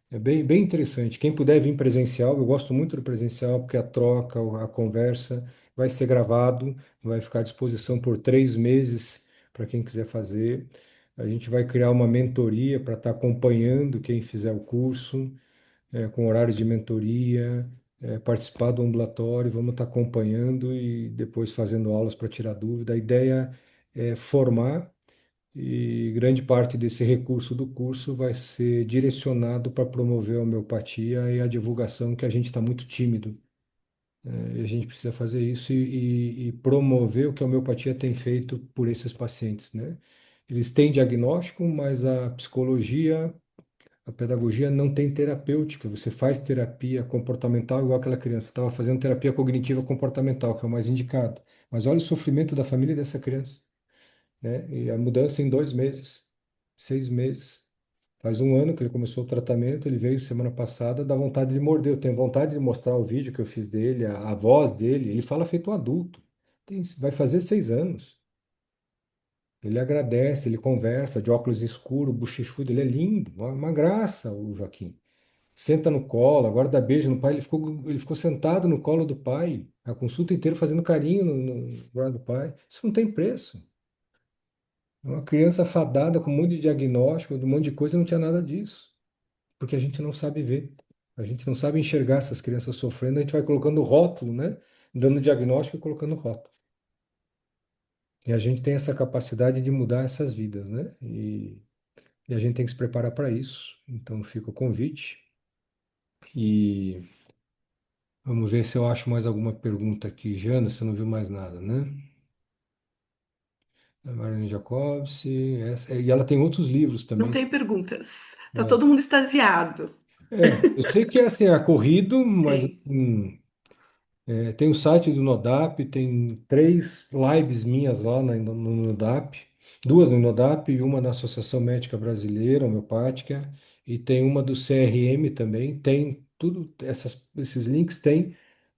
É bem, bem interessante. Quem puder vir presencial, eu gosto muito do presencial, porque a troca, a conversa vai ser gravado, vai ficar à disposição por 3 meses para quem quiser fazer. A gente vai criar uma mentoria para estar acompanhando quem fizer o curso, com horários de mentoria, participar do ambulatório, vamos estar acompanhando e depois fazendo aulas para tirar dúvida. A ideia é formar e grande parte desse recurso do curso vai ser direcionado para promover a homeopatia e a divulgação, que a gente está muito tímido. E a gente precisa fazer isso e promover o que a homeopatia tem feito por esses pacientes, né? Eles têm diagnóstico, mas a psicologia, a pedagogia não tem terapêutica. Você faz terapia comportamental igual aquela criança. Estava fazendo terapia cognitiva comportamental, que é o mais indicado. Mas olha o sofrimento da família dessa criança, né? E a mudança em 2 meses, 6 meses. Faz um ano que ele começou o tratamento, ele veio semana passada, dá vontade de morder. Eu tenho vontade de mostrar o vídeo que eu fiz dele, a voz dele. Ele fala feito um adulto. Vai fazer 6 anos. Ele agradece, ele conversa, de óculos escuros, bochechudo, ele é lindo, uma graça, o Joaquim. Senta no colo, agora dá beijo no pai. Ele ficou sentado no colo do pai, a consulta inteira fazendo carinho no braço do pai. Isso não tem preço. Uma criança fadada com um monte de diagnóstico, um monte de coisa, não tinha nada disso. Porque a gente não sabe ver. A gente não sabe enxergar essas crianças sofrendo, a gente vai colocando rótulo, né? Dando diagnóstico e colocando rótulo. E a gente tem essa capacidade de mudar essas vidas, né? E a gente tem que se preparar para isso. Então fica o convite. E vamos ver se eu acho mais alguma pergunta aqui. Jana, você não viu mais nada, né? A Mariana Jacobs, e ela tem outros livros Não também. tem perguntas. Tá Né? todo mundo extasiado. Eu sei que assim, é corrido, mas Tem. assim, tem o site do Nodap, tem 3 lives minhas lá no Nodap, duas no Nodap e uma na Associação Médica Brasileira, homeopática, e tem uma do CRM também. Tem tudo, esses links tem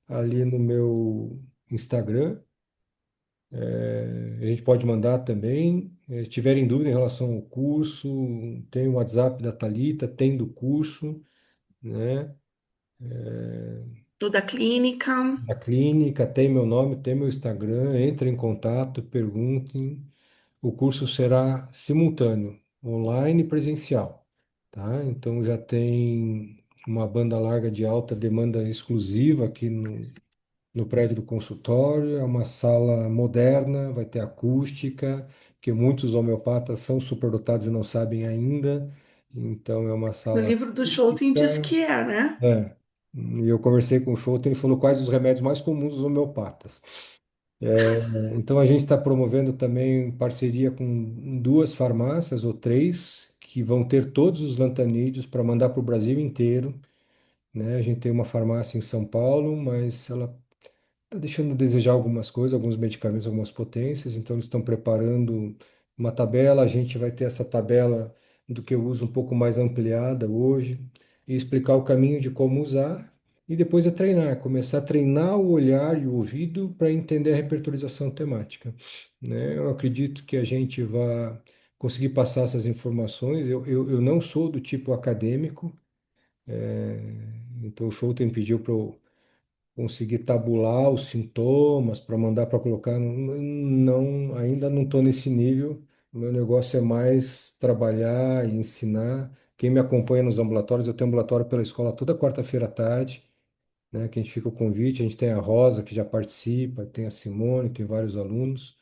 ali no meu Instagram. A gente pode mandar também. Se tiverem dúvida em relação ao curso, tem o WhatsApp da Thalita, tem do curso, né? Toda a clínica. Da clínica, tem meu nome, tem meu Instagram, entre em contato, perguntem. O curso será simultâneo, online e presencial, tá? Então já tem uma banda larga de alta demanda exclusiva aqui no prédio do consultório. É uma sala moderna, vai ter acústica, que muitos homeopatas são superdotados e não sabem ainda. Então é uma No sala livro do Scholten diz acústica. que é, né? É. E eu conversei com o Schouten, ele falou quais os remédios mais comuns dos homeopatas. Então a gente está promovendo também parceria com duas farmácias ou três que vão ter todos os lantanídeos para mandar para o Brasil inteiro, né? A gente tem uma farmácia em São Paulo, mas ela está deixando a desejar algumas coisas, alguns medicamentos, algumas potências, então eles estão preparando uma tabela, a gente vai ter essa tabela do que eu uso um pouco mais ampliada hoje, e explicar o caminho de como usar, e depois é treinar, começar a treinar o olhar e o ouvido para entender a repertorização temática, né? Eu acredito que a gente vai conseguir passar essas informações, eu não sou do tipo acadêmico, então o Schouten pediu para eu conseguir tabular os sintomas para mandar para colocar. Não, ainda não estou nesse nível. O meu negócio é mais trabalhar e ensinar. Quem me acompanha nos ambulatórios, eu tenho ambulatório pela escola toda quarta-feira à tarde, né? Que a gente fica o convite. A gente tem a Rosa, que já participa, tem a Simone, tem vários alunos.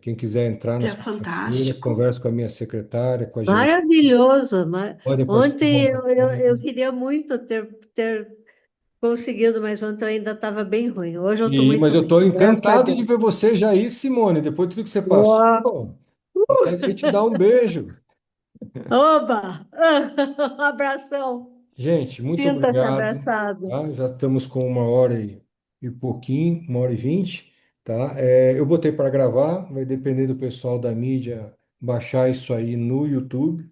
Quem quiser entrar Que é nas quartas-feiras, fantástico. conversa com a minha secretária, com a gerente. Maravilhoso. Podem participar do Ontem eu ambulatório. queria muito ter conseguido, mas ontem eu ainda estava bem ruim. Hoje eu estou Mas muito eu bem, estou graças a encantado de ver Deus. você já aí, Simone. Depois de tudo que você passou, Boa. vontade de te dar um beijo. Oba! Um abração. Gente, muito Sinta-se obrigado. abraçado. Tá? Já estamos com uma hora e pouquinho, 1h20, tá? Eu botei para gravar, vai depender do pessoal da mídia baixar isso aí no YouTube,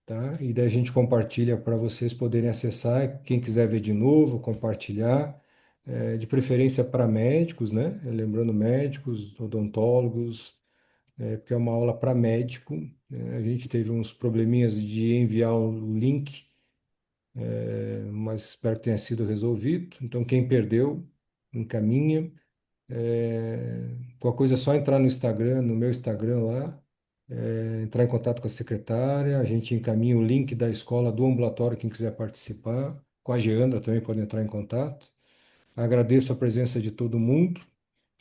tá? E daí a gente compartilha para vocês poderem acessar. Quem quiser ver de novo, compartilhar. De preferência para médicos, né? Lembrando médicos, odontólogos, porque é uma aula para médico, né? A gente teve uns probleminhas de enviar o link, mas espero que tenha sido resolvido. Então, quem perdeu, encaminha. Qualquer coisa é só entrar no Instagram, no meu Instagram lá, entrar em contato com a secretária, a gente encaminha o link da escola do ambulatório, quem quiser participar. Com a Geandra também pode entrar em contato. Agradeço a presença de todo mundo,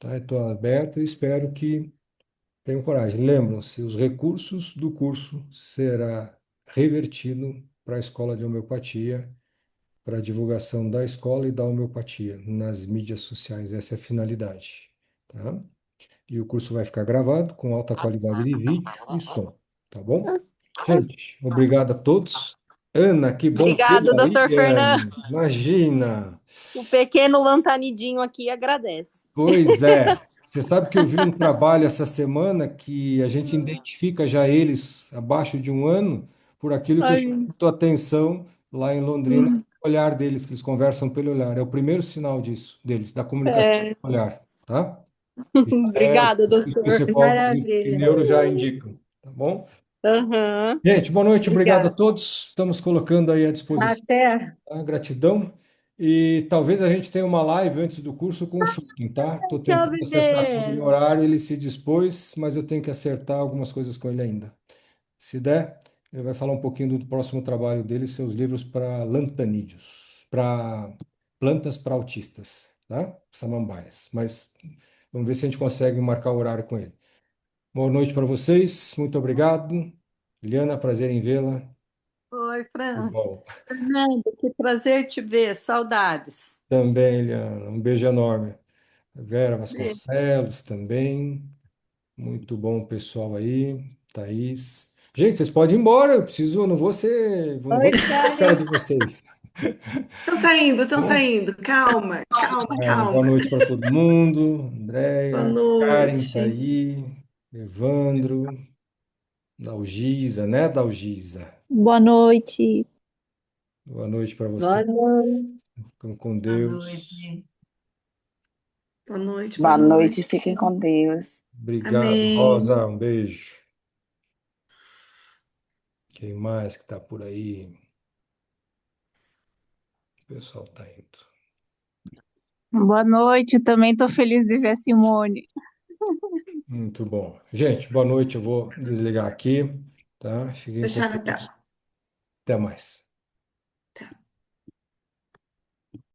tá? Estou aberto e espero que tenham coragem. Lembram-se, os recursos do curso será revertido para a escola de homeopatia, para a divulgação da escola e da homeopatia nas mídias sociais. Essa é a finalidade, tá? E o curso vai ficar gravado com alta qualidade de vídeo e som, tá bom? Gente, obrigado a todos. Ana, que bom Obrigada, tê-la aí, doutor Fernando. Ana. Imagina. O pequeno lantanidinho aqui agradece. Pois é. Você sabe que eu vi um trabalho essa semana que a gente identifica já eles abaixo de um ano por aquilo que eu Ai, chamo a atenção lá em Londrina, o olhar deles, que eles conversam pelo olhar. É o primeiro sinal disso, deles, da comunicação é. pelo olhar, tá? É o Obrigada, que o doutor. Que psicólogo e maravilha. neuro já indicam, tá bom? Aham. Gente, boa noite, obrigado a Obrigada. todos. Estamos colocando aí à disposição, Até. tá? Gratidão. E talvez a gente tenha uma live antes do curso com o Schuppen, tá? Estou Tchau, tentando acertar com ele o bebê. horário, ele se dispôs, mas eu tenho que acertar algumas coisas com ele ainda. Se der, ele vai falar um pouquinho do próximo trabalho dele, seus livros para lantanídeos, para plantas para autistas, tá? Samambaias. Mas vamos ver se a gente consegue marcar o horário com ele. Boa noite para vocês, muito obrigado. Liana, prazer em vê-la. Oi, Bom, Fernando, que prazer te ver, saudades. também, Liana, um beijo enorme. Vera Beijo. Vasconcelos também, muito bom o pessoal aí. Thaís. Gente, vocês podem ir embora, eu não vou ser, não vou Oi, ficar na cara Chay. de vocês. Estão saindo, estão Bom, saindo. Calma, calma, boa calma. noite para todo mundo. Boa Andréia, Karen tá noite. aí, Evandro, Dalgisa, né, Dalgisa? Boa noite. Boa noite para você. Boa noite. Ficam com Boa Deus. noite. Boa noite, boa Boa noite, noite. fiquem com Deus. Obrigado, Amém. Rosa. Um beijo. Quem mais que tá por aí? O pessoal tá indo. Boa noite, também estou feliz de ver a Simone. Muito bom. Gente, boa noite. Eu vou desligar aqui, tá? Fiquem com Deixar na Deus. tela. Até mais.